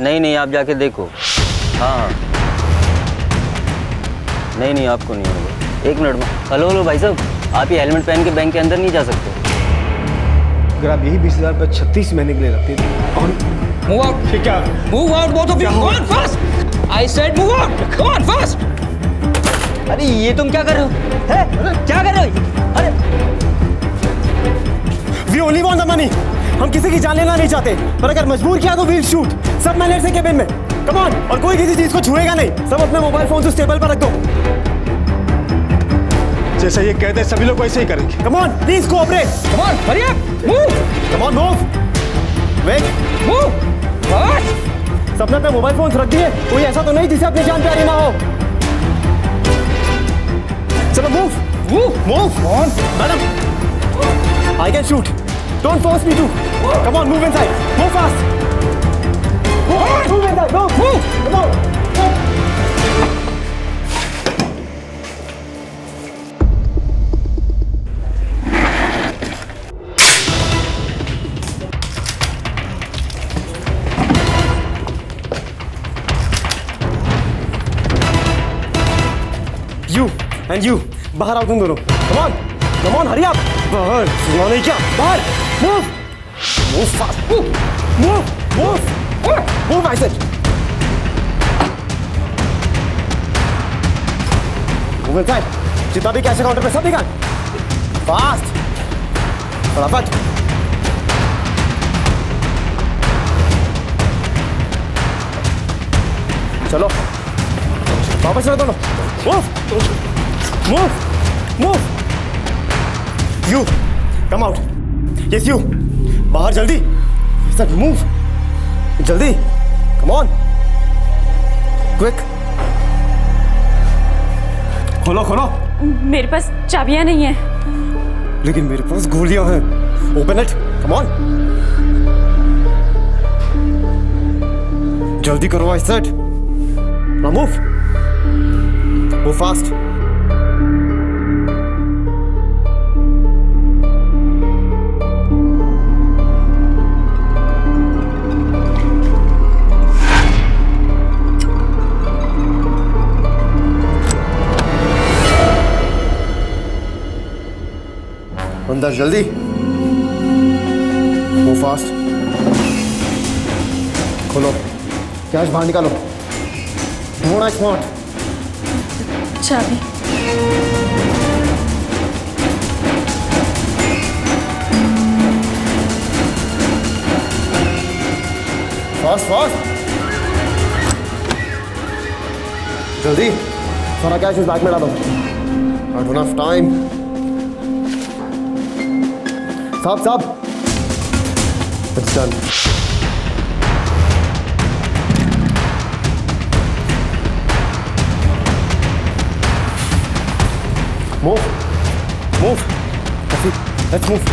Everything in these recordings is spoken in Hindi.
नहीं नहीं, आप जाके देखो। हाँ नहीं आपको नहीं होगा। एक मिनट में। हेलो भाई साहब, आप ये हेलमेट पहन के बैंक के अंदर नहीं जा सकते। अगर आप यही 20,000 पर 36 महीने के लिए रखते थे। Move out! क्या? Move out, both of you! Come on, fast! I said move out! Come on, fast! अरे ये तुम क्या कर रहे हो? हैं? क्या कर रहे हो? अरे We only want the money. हम किसी की जान लेना नहीं चाहते, पर अगर मजबूर किया तो we'll shoot. सब मैनेजर से केबिन में। Come on! और कोई किसी चीज को छुएगा नहीं। सब अपने मोबाइल फोन से टेबल पर रख दो। जैसा ये कहते हैं सभी लोग वैसे ही करेंगे। Come on, please cooperate. Come on, hurry up! Move! Come on, move. Wait. Move! Fast! सबने अपने मोबाइल फोन रख दिए। कोई ऐसा तो नहीं जिसे अपनी जान प्यारी ना हो। चलो move. Move! Move. Come on! Madam, I can shoot. Don't force me to. Come on, move inside. Move fast. Move inside. Move. Move! Come on. You and you. बाहर आओ तुम दोनों। Come on. Come on, hurry up. बाहर। सुना नहीं क्या? बाहर। Move. Move fast. Move. Move. Move. Move, I said. Move inside. जितना भी कैश है काउंटर पे सब निकाल। Fast. फटाफट। चलो। वापस चलो दोनों। Move. Move. Move. You. Come out. Yes, you. बाहर जल्दी. Yes, move. जल्दी. Come on. Quick. खोलो खोलो। मेरे पास चाबियां नहीं है। लेकिन मेरे पास गोलियां हैं। Open it. Come on. जल्दी करो, I said. Now move. Move fast. अंदर जल्दी। Move fast. खोलो। कैश बाहर निकालो। Don't act smart. चाबी। Fast, fast. जल्दी। सारा कैश इस बैग में डालो। I don't have time. साहब। It's done. Move. Move. Let's move.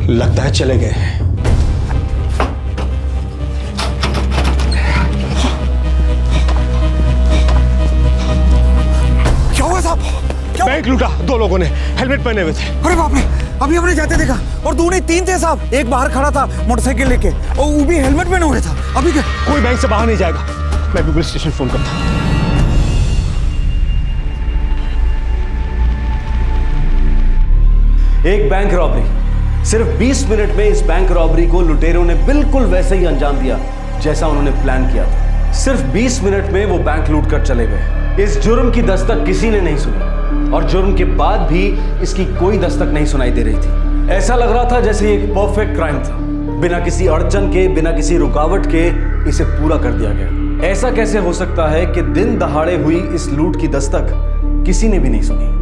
लगता है चले गए। क्या हुआ साहब? बैंक लूटा, दो लोगों ने हेलमेट पहने हुए थे। अरे बाप रे, अभी हमने जाते देखा और दो नहीं तीन थे साहब। एक बाहर खड़ा था मोटरसाइकिल लेके और वो भी हेलमेट पहने हुए था। अभी क्या? कोई बैंक से बाहर नहीं जाएगा। मैं भी पुलिस स्टेशन फोन करता हूं। एक बैंक रॉबरी। सिर्फ 20 मिनट में इस बैंक रॉबरी को लुटेरों ने बिल्कुल वैसे ही अंजाम दिया जैसा उन्होंने प्लान किया था। सिर्फ 20 मिनट में वो बैंक लूट कर चले गए। इस जुर्म की दस्तक किसी ने नहीं सुनी और जुर्म के बाद भी इसकी कोई दस्तक नहीं सुनाई दे रही थी। ऐसा लग रहा था जैसे ये एक परफेक्ट क्राइम था। बिना किसी अड़चन के, बिना किसी रुकावट के इसे पूरा कर दिया गया। ऐसा कैसे हो सकता है कि दिन दहाड़े हुई इस लूट की दस्तक किसी ने भी नहीं सुनी?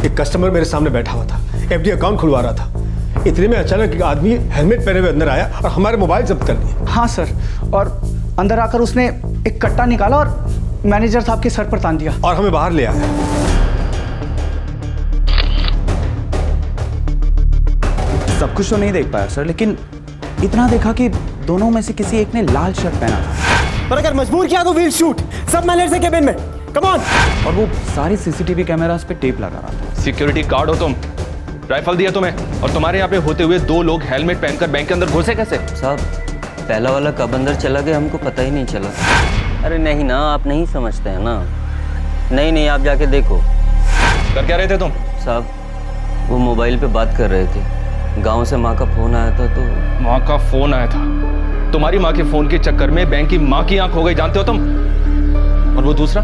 एक कस्टमर मेरे सामने बैठा हुआ था, एफडी अकाउंट खुलवा रहा था। इतने में अचानक एक आदमी हेलमेट पहने हुए अंदर आया और हमारे मोबाइल जब्त कर लिए। हाँ सर, और अंदर आकर उसने एक कट्टा निकाला और मैनेजर साहब के सर पर तान दिया और हमें बाहर ले आया। सब कुछ तो नहीं देख पाया सर, लेकिन इतना देखा कि दोनों में से किसी एक ने लाल शर्ट पहना था। पर अगर मजबूर किया तो वील शूट, सब मैनेजर से केबिन में, कम ऑन। और वो सारे सीसीटीवी कैमरास पे टेप लगा रहा था। सिक्योरिटी गार्ड हो तुम, राइफल दिया तुम्हें, और तुम्हारे यहाँ पे होते हुए 2 लोग हेलमेट पहनकर बैंक के अंदर घुसे कैसे? साहब पहला वाला कब अंदर चला गया हमको पता ही नहीं चला। अरे नहीं ना, आप नहीं समझते हैं ना। नहीं आप जाके देखो। कर क्या रहे थे तुम? साहब वो मोबाइल पे बात कर रहे थे, गांव से माँ का फोन आया था तो। माँ का फोन आया था? तुम्हारी माँ के फोन के चक्कर में बैंक की माँ की आंख हो गई, जानते हो तुम? और वो दूसरा,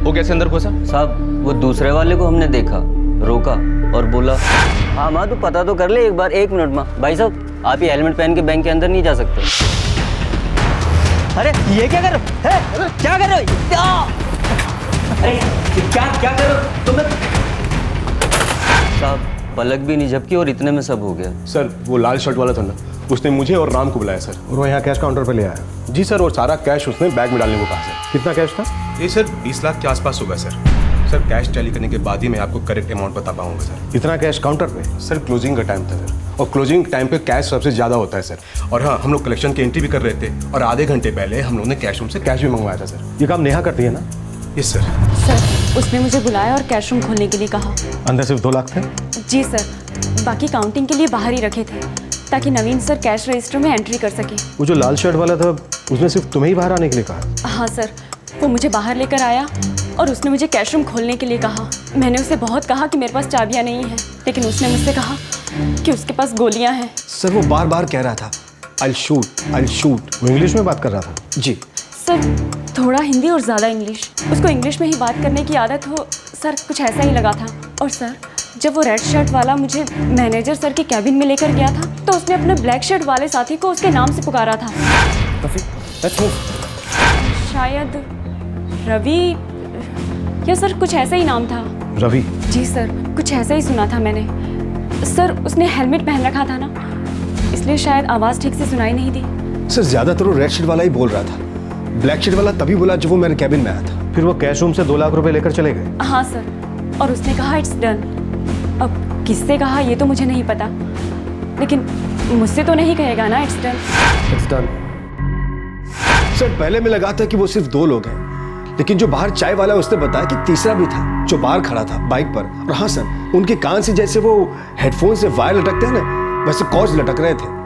वो कैसे अंदर घुसा? साहब वो दूसरे वाले को हमने देखा, रोका और बोला हाँ माँ तू पता तो कर ले एक बार। 1 मिनट माँ। भाई साहब आप ये हेलमेट पहन के बैंक के अंदर नहीं जा सकते। अरे ये क्या कर रहे हो? क्या कर रहे हो? अरे क्या कर रहे हो तुम? साहब पलक भी नहीं झपकी और इतने में सब हो गया। सर वो लाल शर्ट वाला था ना, उसने मुझे और राम को बुलाया सर, और वो यहाँ कैश काउंटर पे ले आया। जी सर, और सारा कैश उसने बैग में डालने को कहा सर। कितना कैश था? ये सर 20 लाख के आसपास होगा सर। सर कैश टैली करने के बाद ही मैं आपको करेक्ट अमाउंट बता पाऊंगा सर। इतना कैश काउंटर पे? सर क्लोजिंग का टाइम था सर, और क्लोजिंग टाइम पे कैश सबसे ज़्यादा होता है सर। और हाँ, हम लोग कलेक्शन की एंट्री भी कर रहे थे, और आधे घंटे पहले हम लोगों ने कैश रूम से कैश भी मंगवाया था सर। ये काम नेहा करती है ना? Yes sir. सर उसने मुझे बुलाया और कैश रूम खोलने के लिए कहा। अंदर सिर्फ 2 लाख थे? जी सर, बाकी काउंटिंग के लिए बाहर ही रखे थे ताकि नवीन सर कैश रजिस्टर में एंट्री कर सके। वो जो लाल शर्ट वाला था उसने सिर्फ तुम्हें ही बाहर आने के लिए कहा? हाँ सर, वो मुझे बाहर लेकर आया और उसने मुझे कैश रूम खोलने के लिए कहा। मैंने उसे बहुत कहा कि मेरे पास चाबियाँ नहीं हैं, लेकिन उसने मुझसे कहा कि उसके पास गोलियाँ हैं। सर वो बार बार कह रहा था I'll shoot। वो इंग्लिश में बात कर रहा था? जी सर थोड़ा हिंदी और ज़्यादा इंग्लिश। उसको इंग्लिश में ही बात करने की आदत हो सर, कुछ ऐसा ही लगा था। और सर जब वो रेड शर्ट वाला मुझे मैनेजर सर के कैबिन में लेकर गया था तो उसने अपने ब्लैक शर्ट वाले साथी को उसके नाम से पुकारा था। शायद रवि या सर कुछ ऐसा ही नाम था। रवि? जी सर, कुछ ऐसा ही सुना था मैंने। सर उसने हेलमेट पहन रखा था ना, इसलिए शायद आवाज़ ठीक से सुनाई नहीं दी। सर ज़्यादातर वो रेड शर्ट वाला ही बोल रहा था, ब्लैक शर्ट वाला तभी बोला जब वो मेरे कैबिन में आया था। फिर वो कैश रूम से 2 लाख रुपए लेकर चले गए? हाँ सर, और उसने कहा इट्स डन। अब किससे कहा ये तो मुझे नहीं पता, लेकिन मुझसे तो नहीं कहेगा ना इट्स डन। सर पहले में लगा था कि वो सिर्फ 2 लोग हैं, लेकिन जो बाहर चाय वाला उसने बताया कि तीसरा भी था जो बाहर खड़ा था बाइक पर। और हाँ सर, उनके कान से जैसे वो हेडफोन से वायर लटकते हैं ना, वैसे कॉर्ड्स लटक रहे थे।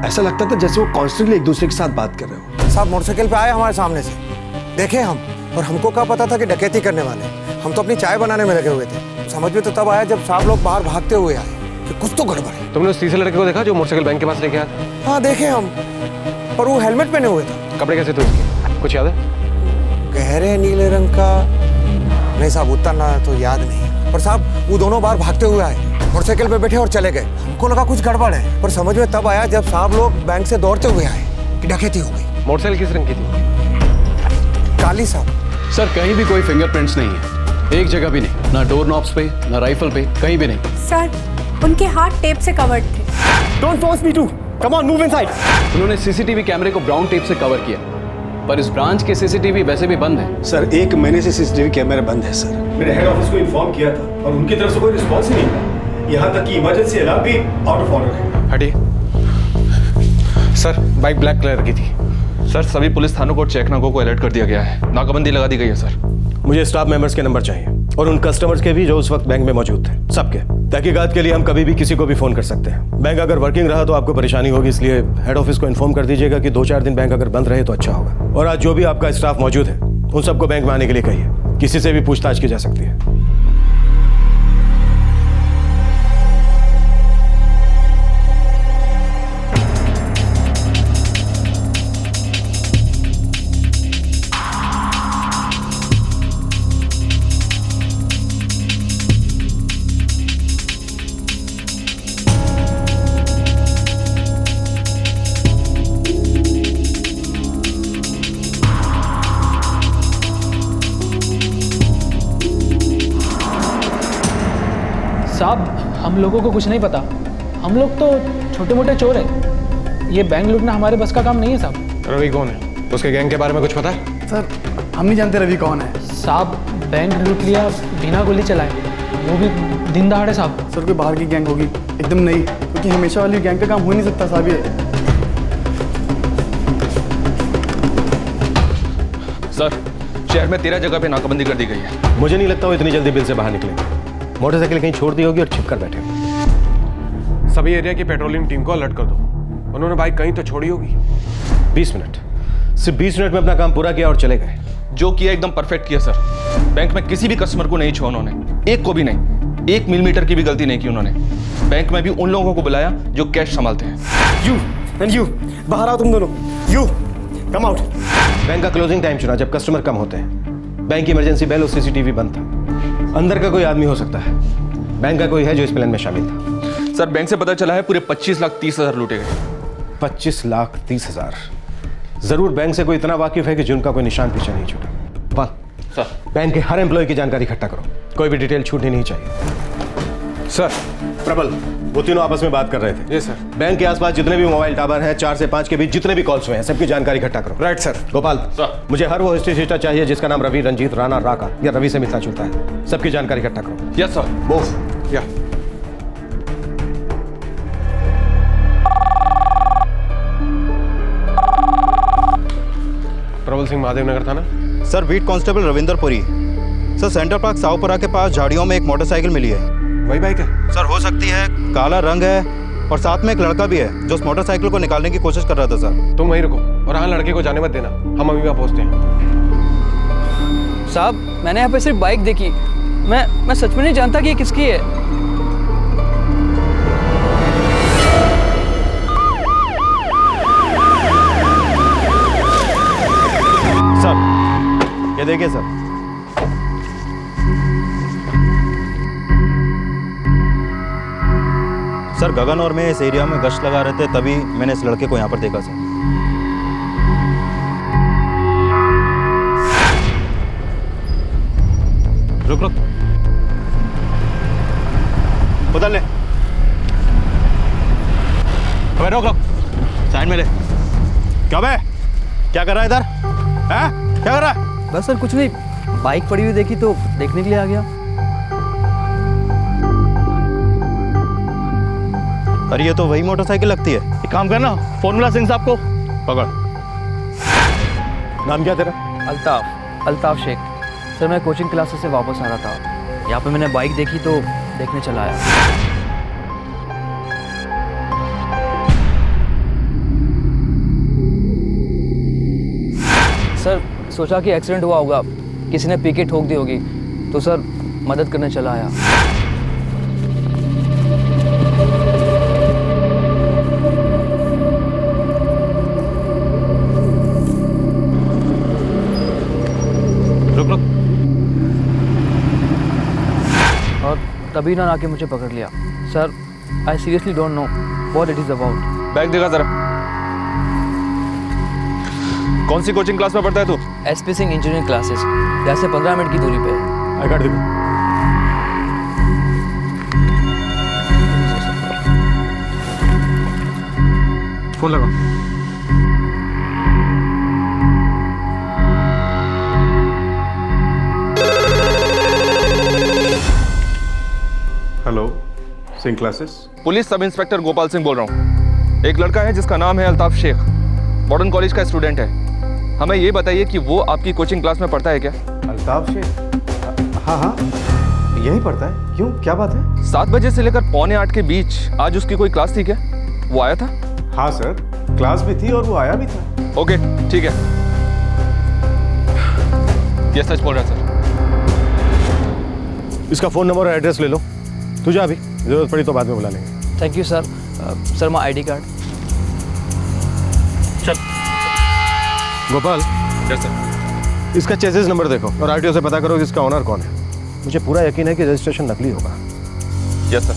ऐसा लगता था जैसे वो कॉन्स्टेंटली एक दूसरे के साथ बात कर रहे हो। साहब मोटरसाइकिल पे आए हमारे सामने से, देखे हम, और हमको क्या पता था कि डकैती करने वाले। हम तो अपनी चाय बनाने में लगे हुए थे। समझ में तो तब आया जब साहब लोग बाहर भागते हुए आए कि कुछ तो गड़बड़ है। तुमने उस तीसरे लड़के को देखा जो मोटरसाइकिल बैंक के पास लेके आया था? हाँ देखे हम, पर वो हेलमेट पहने हुए था। कपड़े कैसे थे उसके, कुछ याद है? गहरे नीले रंग का। नहीं साहब उतना ना तो याद नहीं, पर साहब वो दोनों बार भागते हुए आए, मोटरसाइकिल पे बैठे और चले गए। हमको लगा कुछ गड़बड़ है, पर समझ में तब आया जब साहब लोग बैंक से दौड़ते हुए आए कि डकैती हो गई। मोटरसाइकिल किस रंग की थी? काली साहब। सर कहीं भी कोई फिंगरप्रिंट्स नहीं है, एक जगह भी नहीं, ना डोर नॉब्स पे ना राइफल पे, कहीं भी नहीं। सर उनके हाथ टेप से कवर्ड थे। Don't force me to, come on move inside. उन्होंने सीसीटीवी कैमरे को ब्राउन टेप से कवर किया, पर इस ब्रांच के सीसीटीवी वैसे भी बंद है। सर 1 महीने से सीसीटीवी कैमरे बंद है सर। मेरे हेड ऑफिस को इन्फॉर्म किया था और उनकी तरफ से कोई रिस्पॉन्स ही नहीं था। यहाँ तक कि इमरजेंसी अलार्म भी आउट ऑफ ऑर्डर है। हटिए सर, बाइक ब्लैक कलर की थी। सर सभी पुलिस थानों को चेक नाकों को अलर्ट कर दिया गया है, नाकाबंदी लगा दी गई है सर। मुझे स्टाफ मेंबर्स के नंबर चाहिए और उन कस्टमर्स के भी जो उस वक्त बैंक में मौजूद थे, सबके। तहकीकात के लिए हम कभी भी किसी को भी फोन कर सकते हैं। बैंक अगर वर्किंग रहा तो आपको परेशानी होगी, इसलिए हेड ऑफिस को इन्फॉर्म कर दीजिएगा कि 2-4 दिन बैंक अगर बंद रहे तो अच्छा होगा। और आज जो भी आपका स्टाफ मौजूद है उन सबको बैंक में आने के लिए कहिए, किसी से भी पूछताछ की जा सकती है। साहब हम लोगों को कुछ नहीं पता, हम लोग तो छोटे मोटे चोर हैं। ये बैंक लूटना हमारे बस का काम नहीं है साहब। रवि कौन है? उसके गैंग के बारे में कुछ पता है? सर हम नहीं जानते रवि कौन है। साहब बैंक लूट लिया बिना गोली चलाए, वो भी दिन दहाड़े साहब। सर कोई बाहर की गैंग होगी, एकदम नहीं, क्योंकि हमेशा वाली गैंग का काम हो ही नहीं सकता साहब ये। सर शहर में 13 जगह पे नाकाबंदी कर दी गई है। मुझे नहीं लगता वो इतनी जल्दी बिल से बाहर निकलेंगे। मोटरसाइकिल कहीं छोड़ दी होगी और छिप कर बैठे होंगे। सभी एरिया की पेट्रोलिंग टीम को अलर्ट कर दो। उन्होंने बाइक कहीं तो छोड़ी होगी। 20 मिनट, सिर्फ 20 मिनट में अपना काम पूरा किया और चले गए। जो किया एकदम परफेक्ट किया सर। बैंक में किसी भी कस्टमर को नहीं छुआ उन्होंने, एक को भी नहीं, 1 मिलीमीटर की भी गलती नहीं की उन्होंने। बैंक में भी उन लोगों को बुलाया जो कैश संभालते हैं। यू एंड यू, बाहर आओ तुम दोनों। You come out. बैंक का क्लोजिंग टाइम चुना जब कस्टमर कम होते हैं। बैंक की इमरजेंसी बेल और सीसीटीवी बंद था। अंदर का कोई आदमी हो सकता है, बैंक का कोई है जो इस प्लान में शामिल था। सर बैंक से पता चला है पूरे 25,30,000 लूटे गए। 25,30,000। जरूर बैंक से कोई इतना वाकिफ है कि जुर्म का कोई निशान पीछे नहीं छूटा। सर बैंक के हर एम्प्लॉय की जानकारी इकट्ठा करो, कोई भी डिटेल छूटनी नहीं चाहिए। सर प्रबल, वो तीनों आपस में बात कर रहे थे। जी सर। बैंक के आसपास जितने भी मोबाइल टावर हैं, 4 से 5 के बीच जितने भी कॉल्स हुए हैं, सबकी जानकारी इकट्ठा करो। Right sir. गोपाल सर। मुझे हर वो हिस्ट्री शीटा चाहिए जिसका नाम रवि, रंजीत, राणा, राका या रवि से मिलता जुलता है। सबकी जानकारी इकट्ठा करो। Yes sir. मूव। या प्रबल सिंह, महादेव नगर थाना। Sir beat constable Ravinder Puri. Sir centre park Sawpura के पास झाड़ियों में एक मोटरसाइकिल मिली है। वही बाइक है? सर हो सकती है, काला रंग है और साथ में एक लड़का भी है जो उस मोटरसाइकिल को निकालने की कोशिश कर रहा था। सर तुम वहीं रुको और हाँ, लड़के को जाने मत देना, हम अभी वहाँ पहुँचते हैं। साहब मैंने यहाँ पे सिर्फ बाइक देखी, मैं सच में नहीं जानता कि ये किसकी है। सर ये देखिए सर, सर गगन और मैं इस एरिया में गश्त लगा रहे थे, तभी मैंने इस लड़के को यहाँ पर देखा सर। रुक रुक, उधर ले। अबे रोक रोक, साइड में ले। क्या बे, क्या कर रहा है इधर? हैं? क्या कर रहा है? बस सर कुछ नहीं, बाइक पड़ी हुई देखी तो देखने के लिए आ गया। अरे ये तो वही मोटरसाइकिल लगती है। एक काम करना, फोन मिला सिंह साहब को। पकड़। नाम क्या तेरा? अल्ताफ शेख। सर मैं कोचिंग क्लासेस से वापस आ रहा था, यहाँ पे मैंने बाइक देखी तो देखने चला आया। सर सोचा कि एक्सीडेंट हुआ होगा, किसी ने पी के ठोक दी होगी, तो सर मदद करने चला आया। रुक रुक। और तभी ना आके मुझे पकड़ लिया। Sir I seriously don't know what it is about. Bag दिखा जरा। कौन सी कोचिंग क्लास में पढ़ता है तू? एसपी सिंह इंजीनियरिंग क्लासेस, यहाँ से 15 मिनट की दूरी पे है। आई कार्ड देखो। फोन लगाओ। Hello, Singh classes. Police sub inspector Gopal Singh बोल रहा हूँ। एक लड़का है जिसका नाम है अल्ताफ शेख, मॉडर्न कॉलेज का स्टूडेंट है। हमें ये बताइए कि वो आपकी कोचिंग क्लास में पढ़ता है क्या? अल्ताफ शेख? हाँ हाँ, यही पढ़ता है। क्यों, क्या बात है? 7 बजे से लेकर 7:45 के बीच आज उसकी कोई क्लास थी क्या? वो आया था? हाँ सर, क्लास भी थी और वो आया भी था। ओके ठीक है, ये सच बोल रहा है सर। इसका फोन नंबर और एड्रेस ले लो। तू जा, अभी जरूरत पड़ी तो बाद में बुला लेंगे। Thank you sir. Sir my ID card. चल। Gopal, yes sir. इसका चेसिस नंबर देखो और आरटीओ से पता करो कि इसका ओनर कौन है। मुझे पूरा यकीन है कि रजिस्ट्रेशन नकली होगा। Yes sir.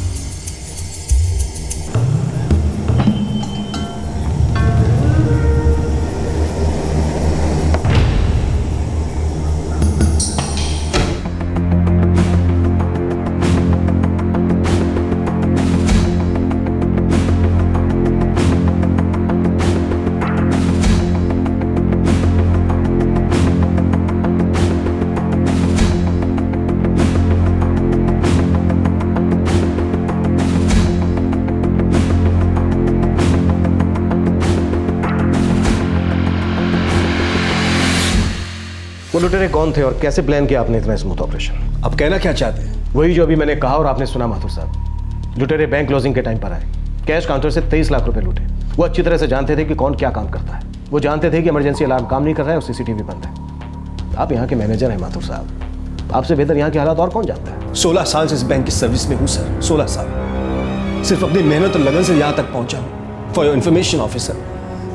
लुटेरे कौन थे और कैसे प्लान किया आपने इतना स्मूथ ऑपरेशन? अब कहना क्या चाहते हैं? वही जो अभी मैंने कहा और आपने सुना माथुर साहब। लुटेरे बैंक क्लोजिंग के टाइम पर आए, कैश काउंटर से 23 लाख रुपए लूटे। वो अच्छी तरह से जानते थे कि कौन क्या काम करता है। वो जानते थे कि इमरजेंसी अलार्म काम नहीं कर रहा है और सीसीटीवी बंद है। आप यहाँ के मैनेजर हैं माथुर साहब, आपसे बेहतर यहाँ के हालात और कौन जानता है? 16 साल से इस बैंक की सर्विस में हूँ सर, 16 साल। सिर्फ अपनी मेहनत और लगन से यहाँ तक पहुँचा हूँ। फॉर योर इन्फॉर्मेशन ऑफिसर,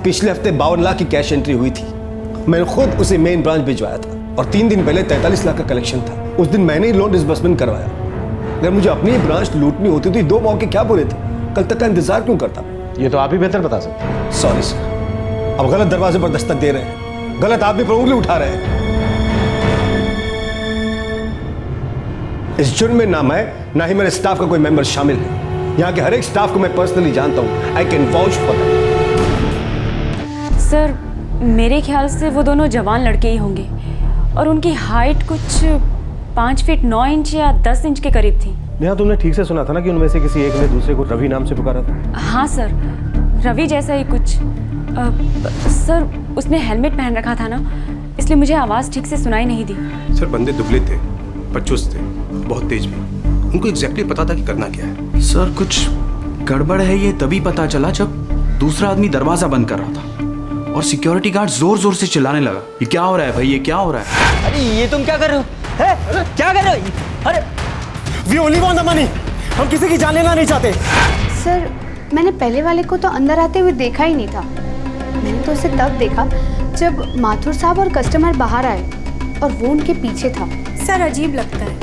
पिछले हफ्ते 52 लाख की कैश एंट्री हुई थी। मैंने खुद उसे मेन ब्रांच भिजवाया था और 3 दिन पहले 43 लाख का कलेक्शन था। उस दिन मैंने ही लोन डिसबर्समेंट करवाया। अगर मुझे अपनी ही ब्रांच लूटनी होती तो ये 2 मौके क्या बुरे थे? कल तक का इंतजार क्यों करता? ये तो आप ही बेहतर बता सकते हैं। सॉरी सर, अब गलत दरवाजे पर दस्तक दे रहे हैं, गलत आप भी पर उंगली उठा रहे हैं। इस जुर्म में ना मैं ना ही मेरे स्टाफ का कोई मेंबर शामिल है। यहाँ के हर एक स्टाफ को मैं पर्सनली जानता हूँ। I can vouch for that. Sir मेरे ख्याल से वो दोनों जवान लड़के ही होंगे और उनकी हाइट कुछ 5 फीट 9 इंच या 10 इंच के करीब थी। नेहा, तुमने ठीक से सुना था ना कि उनमें से किसी एक ने दूसरे को रवि नाम से पुकारा था? हाँ सर, रवि जैसा ही कुछ। सर उसने हेलमेट पहन रखा था ना, इसलिए मुझे आवाज़ ठीक से सुनाई नहीं दी। सर बंदे दुबले थे पर चुस्त थे, बहुत तेज भी। उनको एग्जैक्टली पता था कि करना क्या है। सर कुछ गड़बड़ है ये तभी पता चला जब दूसरा आदमी दरवाजा बंद कर रहा था और सिक्योरिटी गार्ड जोर जोर से चिल्लाने लगा, ये क्या हो रहा है भाई, ये क्या हो रहा है? अरे ये तुम क्या कर रहे हो? है? क्या कर रहे हो? अरे We only want the money. हम किसी की जान लेना नहीं चाहते। सर मैंने पहले वाले को तो अंदर आते हुए देखा ही नहीं था। मैंने तो उसे तब देखा जब माथुर साहब और कस्टमर बाहर आए और वो उनके पीछे था। सर अजीब लगता है,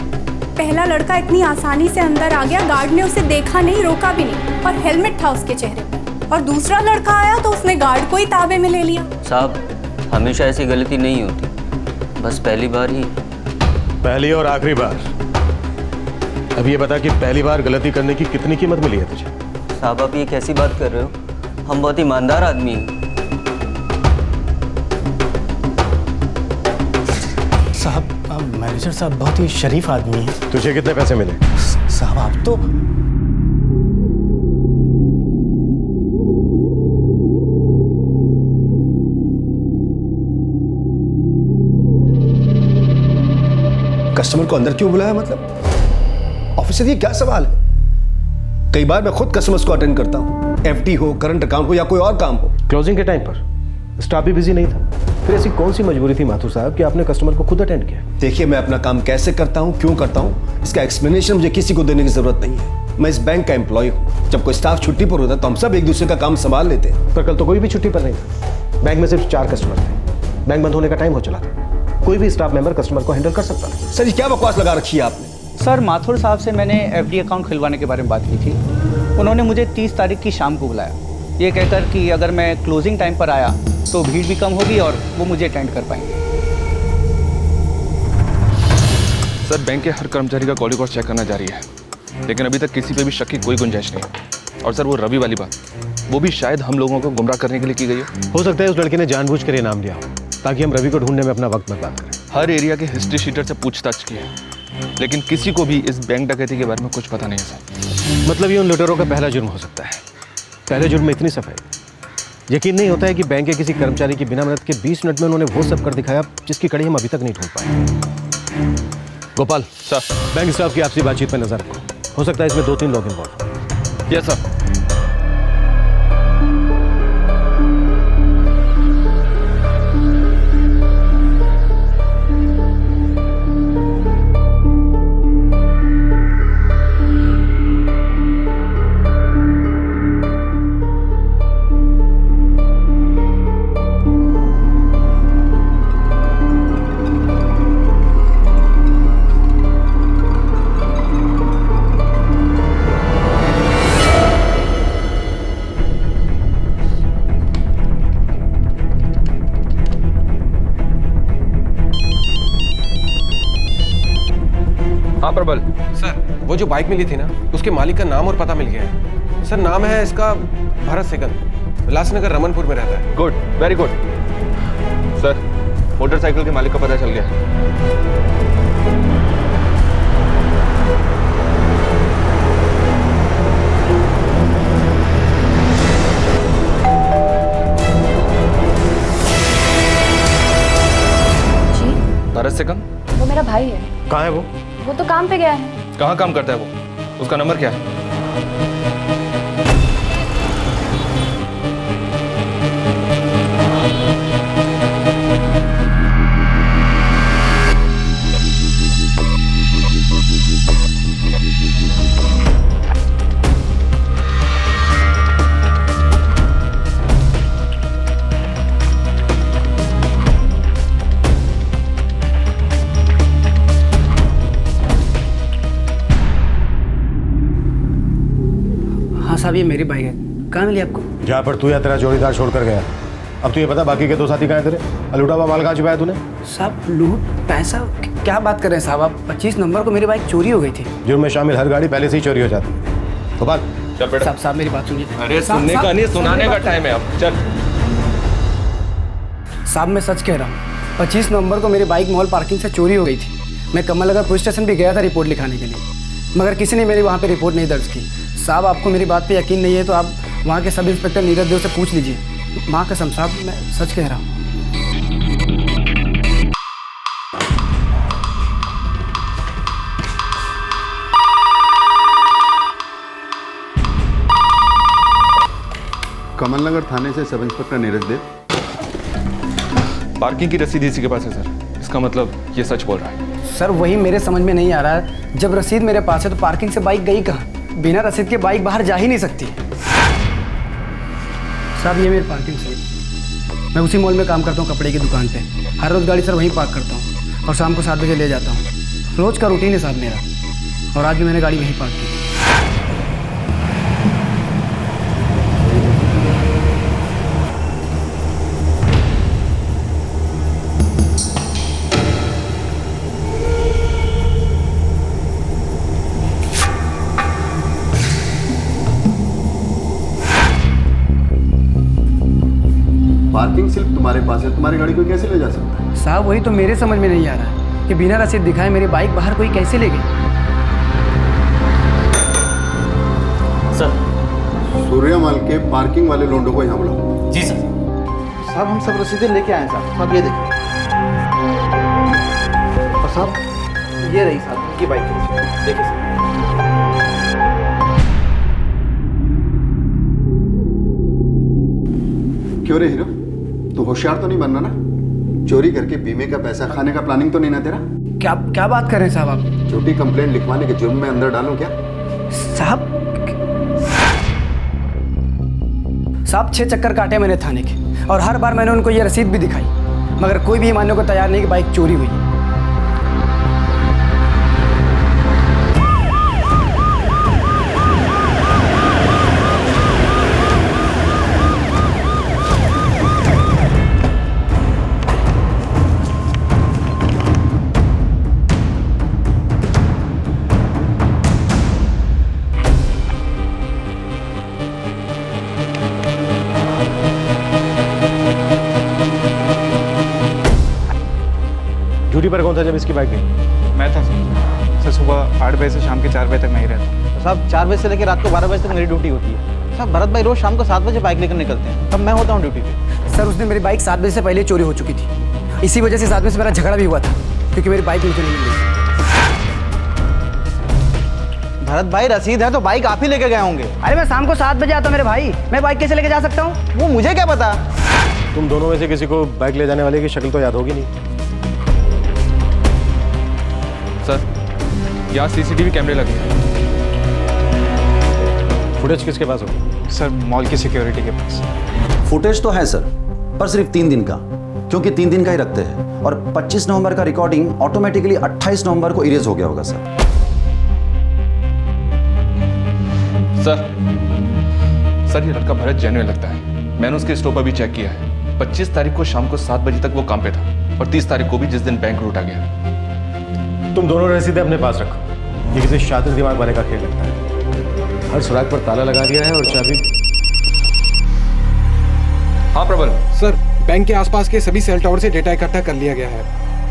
पहला लड़का इतनी आसानी से अंदर आ गया, गार्ड ने उसे देखा नहीं, रोका भी नहीं और हेलमेट था उसके चेहरे पर। और दूसरा लड़का आया तो उसने गार्ड को ही ताबे में ले लिया। साहब हमेशा ऐसी गलती नहीं होती, बस पहली बार ही। पहली और आखिरी बार। अब ये बता कि पहली बार गलती करने की कितनी कीमत मिली है तुझे? साहब आप ये कैसी बात कर रहे हो? हम बहुत ईमानदार आदमी हैं। साहब मैनेजर साहब बहुत ही शरीफ आदमी है। तुझे कितने पैसे मिले? साहब आप तो कस्टमर को अंदर क्यों बुलाया? मतलब ऑफिसर ये क्या सवाल है? कई बार मैं खुद कस्टमर्स को अटेंड करता हूँ, एफडी हो, करंट अकाउंट हो या कोई और काम हो। क्लोजिंग के टाइम पर स्टाफ भी बिजी नहीं था, फिर ऐसी कौन सी मजबूरी थी माथुर साहब कि आपने कस्टमर को खुद अटेंड किया? देखिए मैं अपना काम कैसे करता हूँ, क्यों करता हूँ, इसका एक्सप्लेनेशन मुझे किसी को देने की जरूरत नहीं है। मैं इस बैंक का एम्प्लॉय हूँ। जब कोई स्टाफ छुट्टी पर होता है तो हम सब एक दूसरे का काम संभाल लेते हैं। पर कल तो कोई भी छुट्टी पर नहीं था। बैंक में सिर्फ 4 कस्टमर थे। बैंक बंद होने का टाइम हो चला था। कोई भी स्टाफ मेंबर कस्टमर को हैंडल कर सकता था। सर ये क्या बकवास लगा रखी है आपने? सर माथुर साहब से मैंने एफडी अकाउंट खुलवाने के बारे में बात की थी। उन्होंने मुझे 30 तारीख की शाम को बुलाया, ये कहकर कि अगर मैं क्लोजिंग टाइम पर आया तो भीड़ भी कम होगी और वो मुझे अटेंड कर पाएंगे। सर बैंक के हर कर्मचारी का कॉल रिकॉर्ड चेक करना जारी है, लेकिन अभी तक किसी पे भी शक की कोई गुंजाइश नहीं है। और सर वो रवि वाली बात, वो भी शायद हम लोगों को गुमराह करने के लिए की गई हो सकता है उस लड़के ने जानबूझ कर ये नाम लिया हो ताकि हम रवि को ढूंढने में अपना वक्त बर्बाद करें। हर एरिया के हिस्ट्री शीटर से पूछताछ की है, लेकिन किसी को भी इस बैंक डकैती के बारे में कुछ पता नहीं है सर। मतलब ये उन लुटेरों का पहला जुर्म हो सकता है। पहले जुर्म में इतनी सफाई, यकीन नहीं होता है कि बैंक के किसी कर्मचारी की बिना मदद के 20 मिनट में उन्होंने वो सब कर दिखाया जिसकी कड़ी हम अभी तक नहीं ढूंढ पाए। गोपाल सर, बैंक स्टाफ की आपसी बातचीत पर नजर रखो, हो सकता है इसमें 2-3 लोग इन्वॉल्व। Yes sir. हाँ प्रबल सर, वो जो बाइक मिली थी ना, उसके मालिक का नाम और पता मिल गया है सर। नाम है इसका भरत सेकल, उल्लासनगर रमनपुर में रहता है। Good, very good sir. Motorcycle के मालिक का पता चल गया। भरत कहाँ है वो तो काम पे गया है। कहाँ काम करता है वो? उसका नंबर क्या है? हाँ साहब, ये मेरी बाइक है। कहाँ मिली आपको? जहाँ पर तू या तेरा जोड़ीदार छोड़कर गया। अब तू ये बता बाकी के 2 साथी कहाँ हैं तेरे? लूटा हुआ माल कहाँ छुपाया तूने? साहब लूट पैसा क्या बात कर रहे हैं साहब आप? 25 नंबर को मेरी बाइक चोरी हो गई थी। जुर्म में शामिल हर गाड़ी पहले से ही चोरी हो जाती है। गोपाल चल बेटा। साहब मेरी बात सुनिए। अरे सुनने का नहीं, सुनाने का टाइम है अब। चल साहब मैं सच कह रहा हूँ, 25 नवंबर को मेरी बाइक मॉल पार्किंग से चोरी हो गई थी। मैं कमल नगर पुलिस स्टेशन भी गया था रिपोर्ट लिखाने के लिए, मगर किसी ने मेरी वहाँ पे रिपोर्ट नहीं दर्ज की। साहब आपको मेरी बात पे यकीन नहीं है तो आप वहाँ के सब इंस्पेक्टर नीरज देव से पूछ लीजिए। माँ कसम साहब मैं सच कह रहा हूँ। कमल नगर थाने से सब इंस्पेक्टर नीरज देव। पार्किंग की रसीद इसी के पास है सर। इसका मतलब ये सच बोल रहा है। सर वही मेरे समझ में नहीं आ रहा है, जब रसीद मेरे पास है तो पार्किंग से बाइक गई कहाँ? बिना रसीद के बाइक बाहर जा ही नहीं सकती। साहब ये मेरी पार्किंग से, मैं उसी मॉल में काम करता हूँ कपड़े की दुकान पे। हर रोज़ गाड़ी सर वहीं पार्क करता हूँ और शाम को 7 बजे ले जाता हूँ। रोज़ का रूटीन है साहब मेरा, और आज भी मैंने गाड़ी वहीं पार्क की। पार्किंग सिर्फ तुम्हारे पास है, तुम्हारी गाड़ी कोई कैसे ले जा सकता है? साहब वही तो मेरे समझ में नहीं आ रहा है कि बिना रसीद दिखाए मेरी बाइक बाहर कोई कैसे ले गई। सर सूर्यमल के पार्किंग वाले लोंडो को यहाँ बुलाओ। जी सर। साहब हम सब रसीदें लेके आए साहब। साहब ये देखिए। और साहब ये रही साहब उनकी बाइक की रसीद। देखिए साहब। क्यों रे हीरो, तू होशियार तो नहीं बनना ना? चोरी करके बीमे का पैसा खाने का प्लानिंग तो नहीं ना तेरा? क्या बात कर रहे हैं साहब आप? झूठी कंप्लेंट लिखवाने के जुर्म में अंदर डालूं क्या? साहब 6 चक्कर काटे मैंने थाने के, और हर बार मैंने उनको ये रसीद भी दिखाई, मगर कोई भी ये मानने को तैयार नहीं कि बाइक चोरी हुई। ड्यूटी पर कौन था जब इसकी बाइक गई? मैं था सर। सुबह 8 बजे से शाम के 4 बजे तक मैं ही रहता हूँ। साहब 4 बजे से लेकर रात को 12 बजे तक मेरी ड्यूटी होती है। साहब भरत भाई रोज शाम को 7 बजे बाइक लेकर निकलते हैं, तब मैं होता हूँ ड्यूटी पे। सर उस दिन मेरी बाइक 7 बजे से पहले चोरी हो चुकी थी, इसी वजह से 7 बजे से मेरा झगड़ा भी हुआ था, क्योंकि मेरी बाइक मुझे नहीं मिली। भरत भाई रसीद है तो बाइक आप ही लेके गए होंगे। अरे मैं शाम को 7 बजे आता हूँ मेरे भाई, मैं बाइक कैसे लेके जा सकता हूँ? वो मुझे क्या पता। तुम दोनों में से किसी को बाइक ले जाने वाले की शक्ल तो याद होगी नहीं। सर यहाँ सीसीटीवी कैमरे लगे हैं। फुटेज किसके पास होगा? सर मॉल की सिक्योरिटी के पास। फुटेज तो है सर, पर सिर्फ 3 दिन का, क्योंकि 3 दिन का ही रखते हैं, और 25 नवंबर का रिकॉर्डिंग ऑटोमेटिकली 28 नवंबर को इरेज हो गया होगा सर। सर ये लड़का भरत जेन्युइन लगता है। मैंने उसके स्टोव पर भी चेक किया है। 25 तारीख को शाम को 7 बजे तक वो काम पे था, और 30 तारीख को भी, जिस दिन बैंक लूटा गया। तुम दोनों रसीदें अपने पास रखो, ये किसी शातिर दिमाग वाले का खेल लगता है। हर सुराग पर ताला लगा दिया है और चाबी। हाँ प्रबल। सर बैंक के आसपास के सभी सेल टावर से डेटा इकट्ठा कर लिया गया है,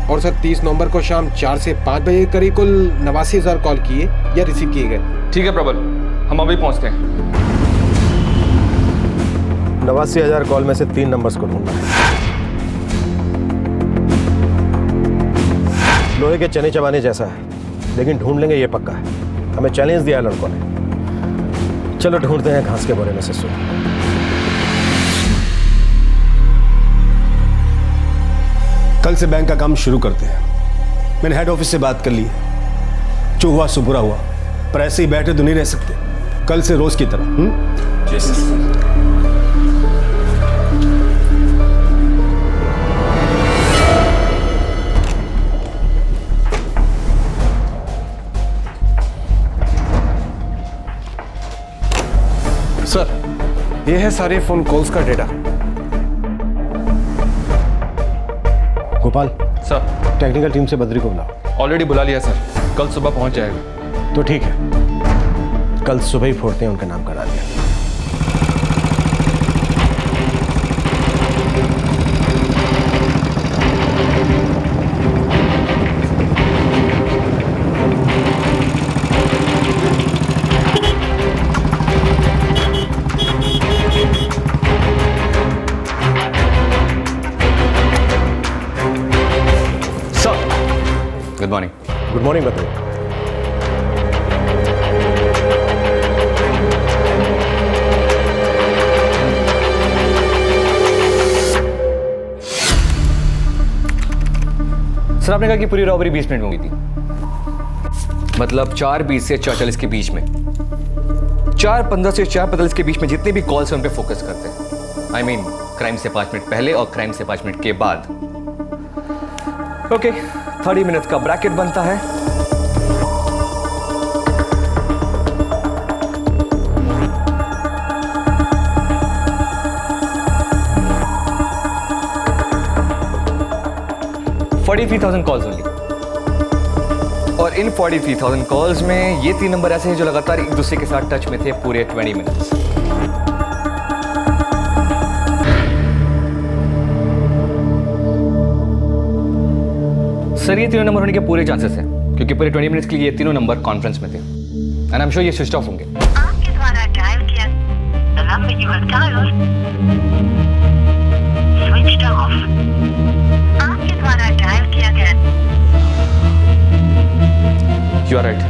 और सर 30 नवंबर को शाम 4 से 5 बजे के करीब कुल 89,000 कॉल किए या रिसीव किए गए। ठीक है प्रबल, हम अभी पहुंचते हैं। 89,000 कॉल में से 3 नंबर्स को ढूंढना है। लोहे के चने चबाने जैसा है, लेकिन ढूंढ लेंगे ये पक्का है। हमें चैलेंज दिया लड़कों ने। चलो ढूंढते हैं घास के बोरे में से सुन। कल से बैंक का काम शुरू करते हैं। मैंने हेड ऑफिस से बात कर ली है। जो हुआ सो बुरा हुआ, पर ऐसे ही बैठे तो नहीं रह सकते। कल से रोज की तरह। जी सर। सर, ये है सारे फोन कॉल्स का data. Gopal sir, technical team से बद्री को बुलाओ। ऑलरेडी बुला लिया सर, कल सुबह पहुंच जाएगा। तो ठीक है, कल सुबह ही फोड़ते हैं उनका नाम करा दिया। Good morning. Good morning Badri. Sir, आपने कहा कि पूरी रॉबरी 20 मिनट में हुई थी, मतलब 4:20 से 4:40 के बीच में। 4:15 से 4:45 के बीच में जितने भी कॉल्स हैं उन पे फोकस करते हैं। आई मीन क्राइम से 5 मिनट पहले और क्राइम से 5 मिनट के बाद। ओके, 30 मिनट का ब्रैकेट बनता है। $43,000 कॉल्स ओनली। और इन 43,000 कॉल्स में ये 3 नंबर ऐसे हैं जो लगातार एक दूसरे के साथ टच में थे पूरे 20 मिनट्स। सर, ये तीनों नंबर होने के पूरे चांसेस हैं, क्योंकि पूरे 20 मिनट्स के लिए ये तीनों नंबर कॉन्फ्रेंस में थे। एंड आई एम श्योर ये स्विच ऑफ होंगे। आपके द्वारा डायल किया number you have dialled switched off. आपके द्वारा डायल किया गया। You are right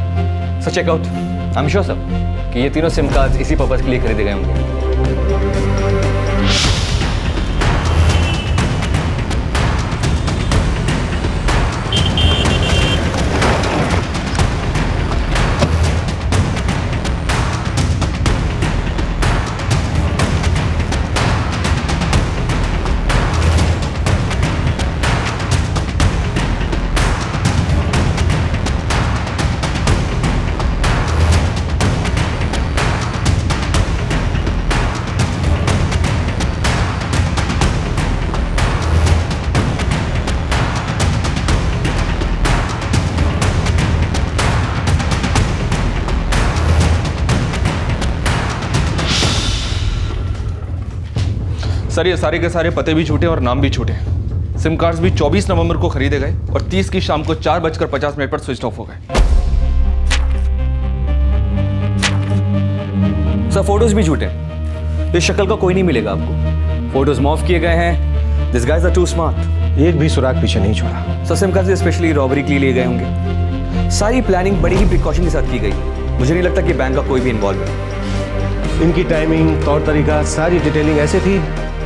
sir, check out. I am sure sir कि ये तीनों सिम कार्ड इसी पर्पज के लिए खरीदे गए होंगे। सर, ये सारे के सारे पते भी छूटे और नाम भी छूटे। सिम कार्ड्स भी 24 नवंबर को खरीदे गए और 30 की शाम को 4:50 पर स्विच ऑफ हो गए। सर, फोटोज भी झूठे। इस शक्ल का कोई नहीं मिलेगा आपको। फोटोज मॉफ किए गए हैं। This guys are too smart. एक भी सुराग पीछे नहीं छोड़ा। Sir, SIM card specially robbery के लिए लिए गए होंगे। सारी प्लानिंग बड़ी ही प्रिकॉशन के साथ की गई। मुझे नहीं लगता कि बैंक का कोई भी इन्वॉल्व है। इनकी टाइमिंग, तौर तरीका, सारी डिटेलिंग ऐसे थी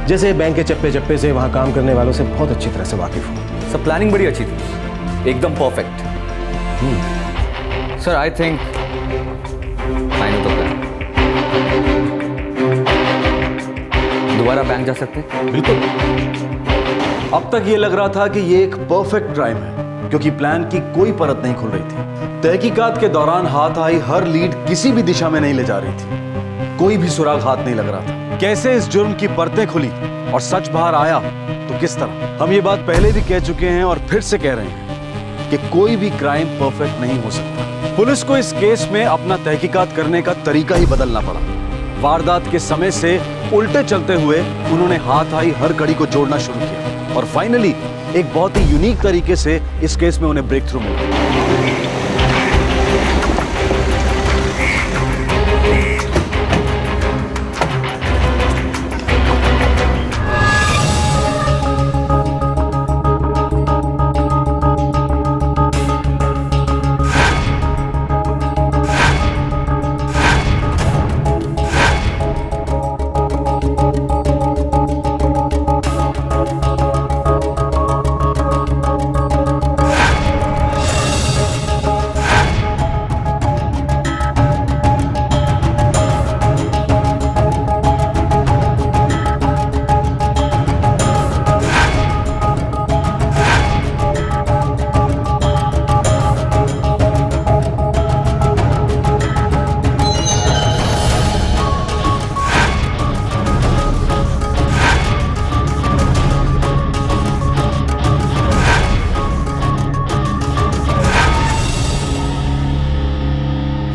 जैसे बैंक के चप्पे चप्पे से वहां काम करने वालों से बहुत अच्छी तरह से वाकिफ हूं। सर, प्लानिंग बड़ी अच्छी थी, एकदम perfect. Sir, I think I know the plan. दोबारा बैंक जा सकते हैं? बिल्कुल। अब तक ये लग रहा था कि ये एक परफेक्ट क्राइम है, क्योंकि प्लान की कोई परत नहीं खुल रही थी। तहकीकात के दौरान हाथ आई हर लीड किसी भी दिशा में नहीं ले जा रही थी। कोई भी सुराग हाथ नहीं लग रहा था। कैसे इस जुर्म की परतें खुली और सच बाहर आया तो किस तरह? हम ये बात पहले भी कह चुके हैं और फिर से कह रहे हैं कि कोई भी क्राइम परफेक्ट नहीं हो सकता। पुलिस को इस केस में अपना तहकीकात करने का तरीका ही बदलना पड़ा। वारदात के समय से उल्टे चलते हुए उन्होंने हाथ आई हर कड़ी को जोड़ना शुरू किया और फाइनली एक बहुत ही यूनिक तरीके से इस केस में उन्हें ब्रेक थ्रू मिला।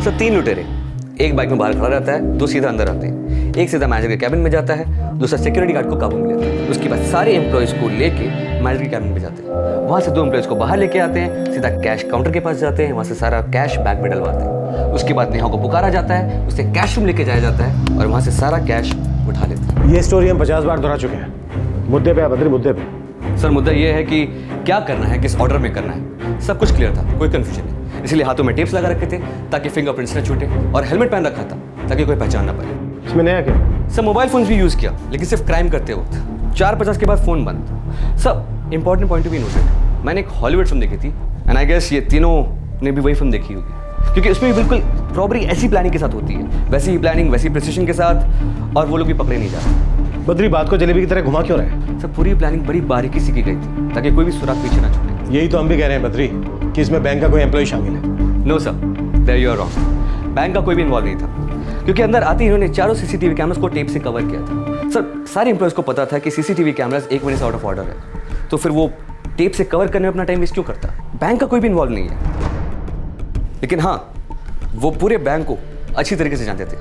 सर 3 लुटेरे, एक बाइक में बाहर खड़ा रहता है, 2 सीधा अंदर आते हैं, एक सीधा मैनेजर के कैबिन में जाता है, दूसरा सिक्योरिटी गार्ड को काबू में लेता है। उसके बाद सारे एम्प्लॉयज़ को लेके मैनेजर के कैबिन में जाते हैं, वहाँ से 2 एम्प्लॉयज़ को बाहर लेके आते हैं, सीधा कैश काउंटर के पास जाते हैं, वहाँ से सारा कैश बैग में डलवाते हैं। उसके बाद नेहा को पुकारा जाता है, उसे कैश रूम लेके जाया जाता है और वहाँ से सारा कैश उठा लेते हैं। ये स्टोरी हम 50 बार दोहरा चुके हैं। मुद्दे पे बद्री, मुद्दे पे। सर मुद्दा ये है कि क्या करना है, किस ऑर्डर में करना है, सब कुछ क्लियर था, कोई कंफ्यूजन नहीं। इसलिए हाथों में टेप्स लगा रखे थे ताकि फिंगरप्रिंट्स न छूटे, और हेलमेट पहन रखा था ताकि कोई पहचान ना पाए। इसमें नया क्या? सर मोबाइल फोन भी यूज़ किया, लेकिन सिर्फ क्राइम करते वक्त। 4:50 के बाद फ़ोन बंद। सब important point to be noted, मैंने एक हॉलीवुड फिल्म देखी थी एंड आई गेस ये तीनों ने भी वही फिल्म देखी होगी, क्योंकि उसमें भी बिल्कुल रॉबरी ऐसी प्लानिंग के साथ होती है, वैसी ही प्लानिंग, वैसी प्रिसिशन के साथ, और वो लोग भी पकड़े नहीं जाते। बद्री बात को जलेबी की तरह घुमा क्यों रहे? सर पूरी प्लानिंग बड़ी बारीकी से की गई थी ताकि कोई भी सुराग पीछे ना छूटे। यही तो हम भी कह रहे हैं बद्री कि इसमें बैंक का कोई एम्प्लॉय शामिल है। No sir, there you are wrong. Bank का कोई भी इन्वॉल्व नहीं था, क्योंकि अंदर आते ही इन्होंने चारों सीसीटीवी कैमरास को टेप से कवर किया था। सर सारे एम्प्लॉयज़ को पता था कि सीसीटीवी कैमरास 1 महीने से आउट ऑफ ऑर्डर है, तो फिर वो टेप से कवर करने में अपना टाइम वेस्ट क्यों करता? बैंक का कोई भी इन्वॉल्व नहीं है, लेकिन हाँ वो पूरे बैंक को अच्छी तरीके से जानते थे,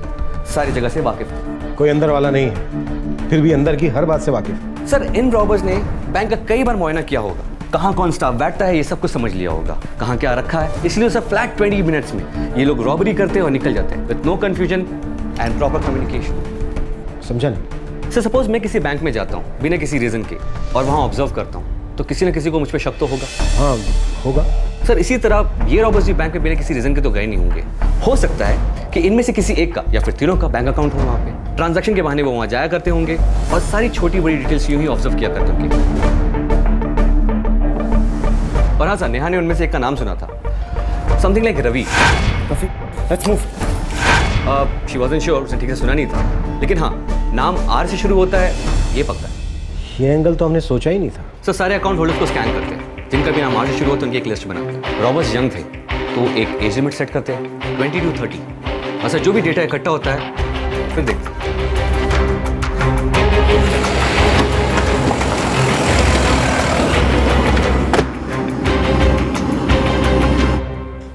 सारी जगह से वाकिफ थे। कोई अंदर वाला नहीं है, फिर भी अंदर की हर बात से वाकिफ। सर इन रॉबर्स ने बैंक का कई बार मुआयना किया होगा, कहाँ कौन स्टाफ बैठता है ये सब कुछ समझ लिया होगा, कहाँ क्या रखा है, इसलिए सर फ्लैट 20 मिनट्स में ये लोग रॉबरी करते हैं और निकल जाते हैं with no confusion and proper communication. समझा नहीं? सर सपोज मैं किसी बैंक में जाता हूँ बिना किसी रीजन के और वहाँ ऑब्जर्व करता हूँ, तो किसी न किसी को मुझ पर शक तो होगा। हाँ होगा। सर इसी तरह ये रॉबर्स भी बैंक में बिना किसी रीजन के तो गए नहीं होंगे। हो सकता है कि इनमें से किसी एक का या फिर तीनों का बैंक अकाउंट हो वहाँ पे, ट्रांजैक्शन के बहाने वो वहाँ जाया करते होंगे और सारी छोटी बड़ी डिटेल्स यूं ही ऑब्जर्व किया करते होंगे। और हाँ सर, नेहा ने उनमें से एक का नाम सुना था, something like Ravi. Let's move. She wasn't sure, उसने ठीक से सुना नहीं था, लेकिन हाँ नाम आर से शुरू होता है ये पक्का है। ये एंगल तो हमने सोचा ही नहीं था। सर सारे अकाउंट होल्डर्स को स्कैन करते हैं, जिनका भी नाम आर से शुरू होता है उनकी एक लिस्ट बनाते हैं। रॉबर्स यंग थे तो एक एज लिमिट सेट करते हैं 20 to 30। और सर जो भी डेटा इकट्ठा होता है फिर देखते हैं।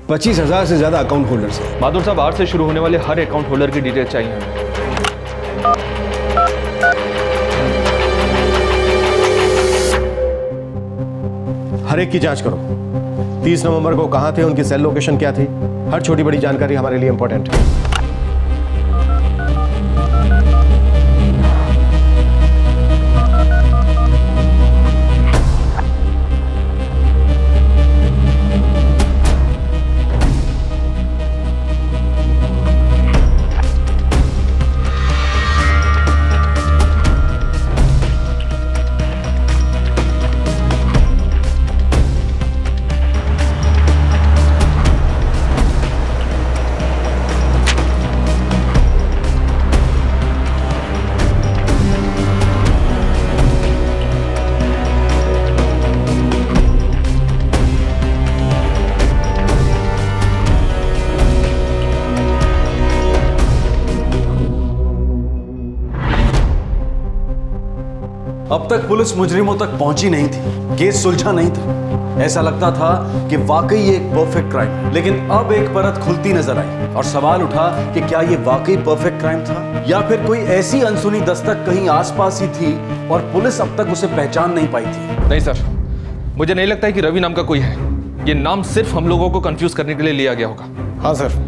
25,000 से ज्यादा अकाउंट होल्डर्स हैं। बहादुर साहब, आर से शुरू होने वाले हर अकाउंट होल्डर की डिटेल चाहिए हमें। हर एक की जांच करो। 30 नवंबर को कहां थे, उनकी सेल लोकेशन क्या थी, हर छोटी बड़ी जानकारी हमारे लिए इंपॉर्टेंट है। अब तक पुलिस मुजरिमों तक पहुंची नहीं थी, केस सुलझा नहीं था। ऐसा लगता था कि वाकई ये एक परफेक्ट क्राइम है, लेकिन अब एक परत खुलती नजर आई और सवाल उठा कि क्या ये वाकई परफेक्ट क्राइम था या फिर कोई ऐसी अनसुनी दस्तक कहीं आसपास ही थी और पुलिस अब तक उसे पहचान नहीं पाई थी। नहीं सर, मुझे नहीं लगता है कि रवि नाम का कोई है। ये नाम सिर्फ हम लोगों को कंफ्यूज करने के लिए लिया गया होगा। हाँ सर।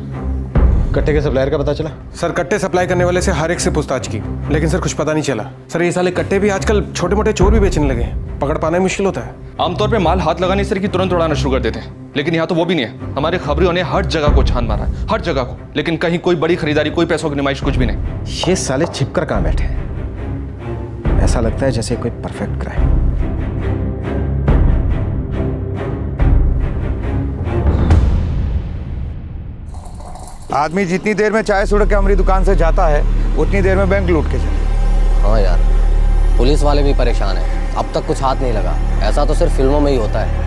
कट्टे के सप्लायर का पता चला? सर कट्टे सप्लाई करने वाले से हर एक से पूछताछ की, लेकिन सर कुछ पता नहीं चला। सर ये साले कट्टे भी आजकल छोटे मोटे चोर भी बेचने लगे हैं, पकड़ पाना मुश्किल होता है। आमतौर पे माल हाथ लगाने से कि तुरंत उड़ाना शुरू कर देते हैं, लेकिन यहाँ तो वो भी नहीं है। हमारे खबरियों ने हर जगह को छान मारा है, हर जगह को, लेकिन कहीं कोई बड़ी खरीदारी, कोई पैसों की नुमाइश, कुछ भी नहीं। ये साले छिपकर कहाँ बैठे हैं? ऐसा लगता है जैसे कोई परफेक्ट क्राइम। आदमी जितनी देर में चाय सुड़ के हमारी दुकान से जाता है उतनी देर में बैंक लूट के चले। हाँ यार, पुलिस वाले भी परेशान हैं, अब तक कुछ हाथ नहीं लगा। ऐसा तो सिर्फ फिल्मों में ही होता है।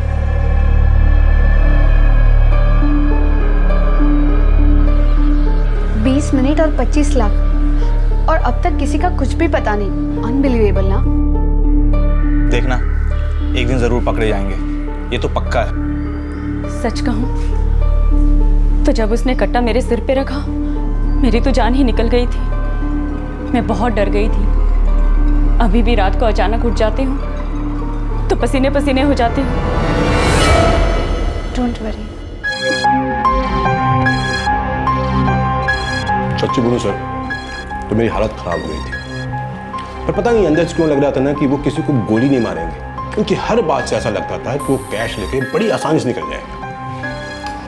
20 मिनट और 25 लाख, और अब तक किसी का कुछ भी पता नहीं। अनबिलीवेबल ना? देखना, एक दिन जरूर पकड़े जाएंगे, ये तो पक्का है। सच कहूं तो जब उसने कट्टा मेरे सिर पे रखा, मेरी तो जान ही निकल गई थी। मैं बहुत डर गई थी। अभी भी रात को अचानक उठ जाती हूँ तो पसीने पसीने हो जाती हूँ। Don't worry. सच्ची बोलूं सर तो मेरी हालत खराब हो गई थी, पर पता नहीं अंदर से क्यों लग रहा था ना कि वो किसी को गोली नहीं मारेंगे, क्योंकि हर बात से ऐसा लगता था कि वो कैश लेके बड़ी आसानी से निकल जाएगा।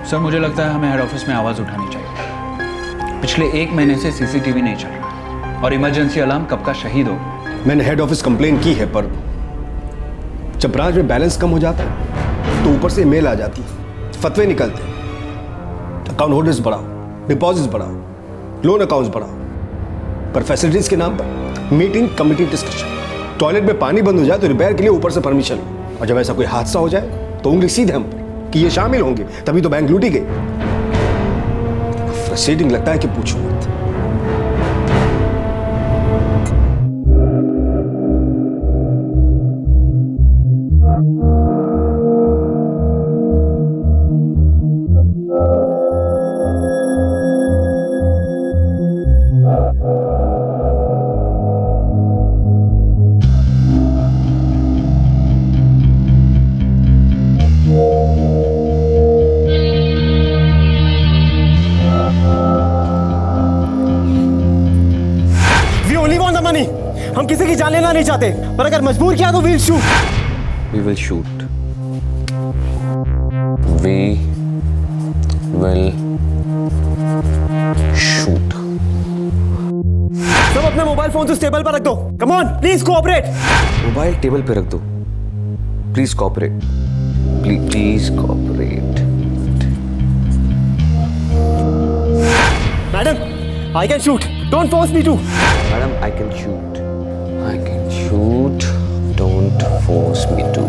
सर मुझे लगता है हमें हेड ऑफिस में आवाज़ उठानी चाहिए। पिछले 1 महीने से सीसीटीवी नहीं चल रहा और इमरजेंसी अलार्म कब का शहीद हो। मैंने हेड ऑफिस कंप्लेन की है, पर जब ब्रांच में बैलेंस कम हो जाता है तो ऊपर से मेल आ जाती है, फतवे निकलते हैं, अकाउंट होल्डर्स बढ़ाओ, डिपॉजिट्स बढ़ाओ, लोन अकाउंट्स बढ़ाओ, पर फैसिलिटीज के नाम पर मीटिंग, कमिटी, डिस्कशन। टॉयलेट में पानी बंद हो जाए तो रिपेयर के लिए ऊपर से परमिशन, और जब ऐसा कोई हादसा हो जाए तो उंगली सीधे हम पर कि ये शामिल होंगे, तभी तो बैंक लूटी गई। फ्रस्ट्रेटिंग लगता है कि पूछो मत। हम किसी की जान लेना नहीं चाहते, पर अगर मजबूर किया तो we'll shoot. We will shoot. We will shoot. सब अपने मोबाइल फोन से टेबल पर रख दो। Come on, please cooperate. Mobile table पे रख दो। Please cooperate. Please cooperate. Madam, I can shoot. Don't force me to. Madam, I can shoot. I can shoot. Don't force me to.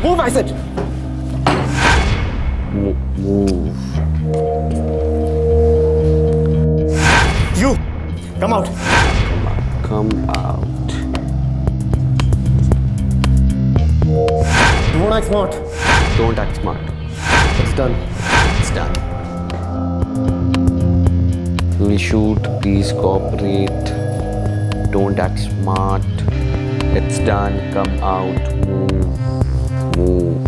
Move, I said. Move. You, come out. Come out. Don't act smart. Don't act smart. It's done. It's done. We will shoot. Please cooperate. Don't act smart. It's done. Come out. Move. Move.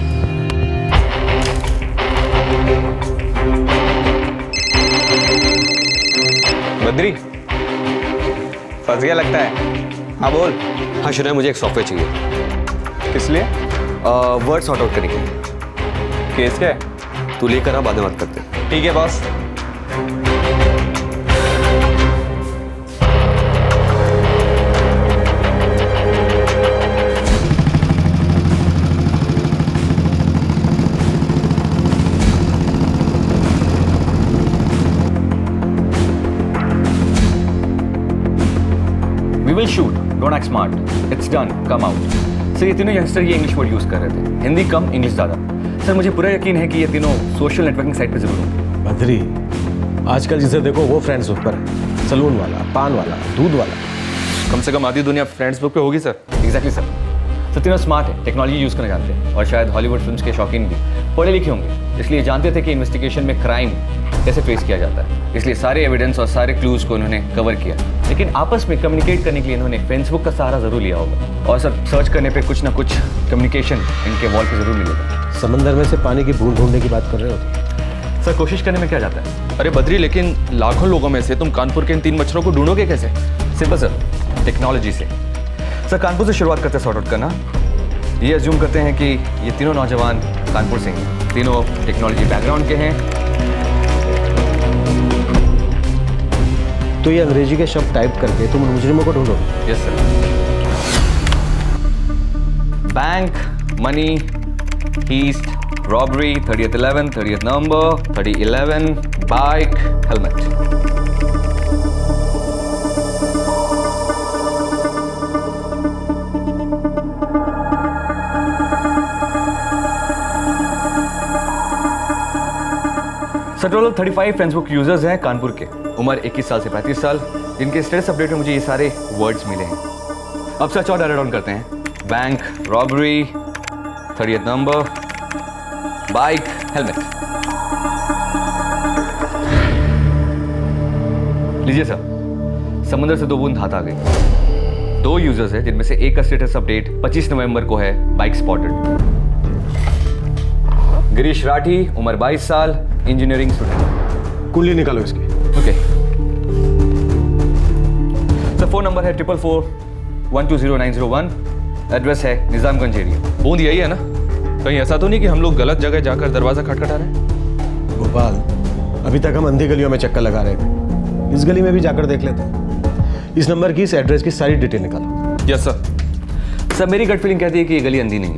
Badri, फंस गया लगता है। हाँ बोल। हाँ शुरू, मुझे एक सॉफ्टवेयर चाहिए। किस लिए? वर्ड सॉर्ट आउट करने के लिए। केस क्या है? तू लेकर आ, बाद में बात करते। ठीक है boss. We will shoot. Don't act smart. It's done. Come out. Sir ये तीनों यंगस्टर ये इंग्लिश वर्ड यूज कर रहे थे, हिंदी कम इंग्लिश ज़्यादा। सर मुझे पूरा यकीन है कि ये तीनों सोशल नेटवर्किंग साइट पे जरूर होंगे। बद्री, आजकल जिसे देखो वो फ्रेंड्स बुक पर है, सलून वाला, पान वाला, दूध वाला। कम से कम आधी दुनिया फ्रेंड्स बुक पे होगी सर। Exactly sir. तो तीनों स्मार्ट है, टेक्नोलॉजी यूज़ करना जानते हैं और शायद हॉलीवुड फिल्म्स के शौकीन भी पढ़े लिखे होंगे, इसलिए जानते थे कि इन्वेस्टिगेशन में क्राइम कैसे फेस किया जाता है। इसलिए सारे एविडेंस और सारे क्लूज को उन्होंने कवर किया, लेकिन आपस में कम्युनिकेट करने के लिए इन्होंने फेसबुक का सहारा जरूर लिया होगा। और सर सर्च करने पे कुछ ना कुछ कम्युनिकेशन इनके वॉल पे जरूर मिलेगा। समंदर में से पानी की बूंद ढूंढने की बात कर रहे हो? सर कोशिश करने में क्या जाता है? अरे बद्री, लेकिन लाखों लोगों में से तुम कानपुर के इन 3 मच्छरों को ढूंढोगे कैसे? सिंपल सर, टेक्नोलॉजी से। सर कानपुर से शुरुआत करते सॉर्ट आउट करना। ये अज्यूम करते हैं कि ये तीनों नौजवान कानपुर से हैं, तीनों टेक्नोलॉजी बैकग्राउंड के हैं। तो ये अंग्रेजी के शब्द टाइप करके तुम मुजरिमों को ढूंढो? Yes sir. Bank, money, heist, robbery, 30th 11, 30th नवंबर, 3011, bike, helmet. Sir total 35 Facebook users हैं कानपुर के, उम्र 21 साल से 35 साल, जिनके स्टेटस अपडेट में मुझे ये सारे वर्ड्स मिले हैं। अब सर्च और डायरेक्ट डाउन करते हैं। Bank, robbery, 30th number, bike, helmet लीजिए सर। समुद्र से 2 बूंद हाथ आ गई। 2 यूजर्स हैं जिनमें से एक का स्टेटस अपडेट 25 नवंबर को है, बाइक स्पॉटेड। गिरीश राठी, उम्र 22 साल, इंजीनियरिंग स्टूडेंट। कुंडली निकालो इसकी। ओके सर, फोन नंबर है 444-120-901। एड्रेस है निजामगंज एरिया। बूंद यही है ना? कहीं ऐसा तो नहीं कि हम लोग गलत जगह जाकर दरवाजा खटखटा रहे हैं? गोपाल, अभी तक हम अंधी गलियों में चक्कर लगा रहे थे, इस गली में भी जाकर देख लेते हैं। इस नंबर की, इस एड्रेस की सारी डिटेल निकालो। Yes sir. सर मेरी गट फीलिंग कहती है कि ये गली अंधी नहीं है।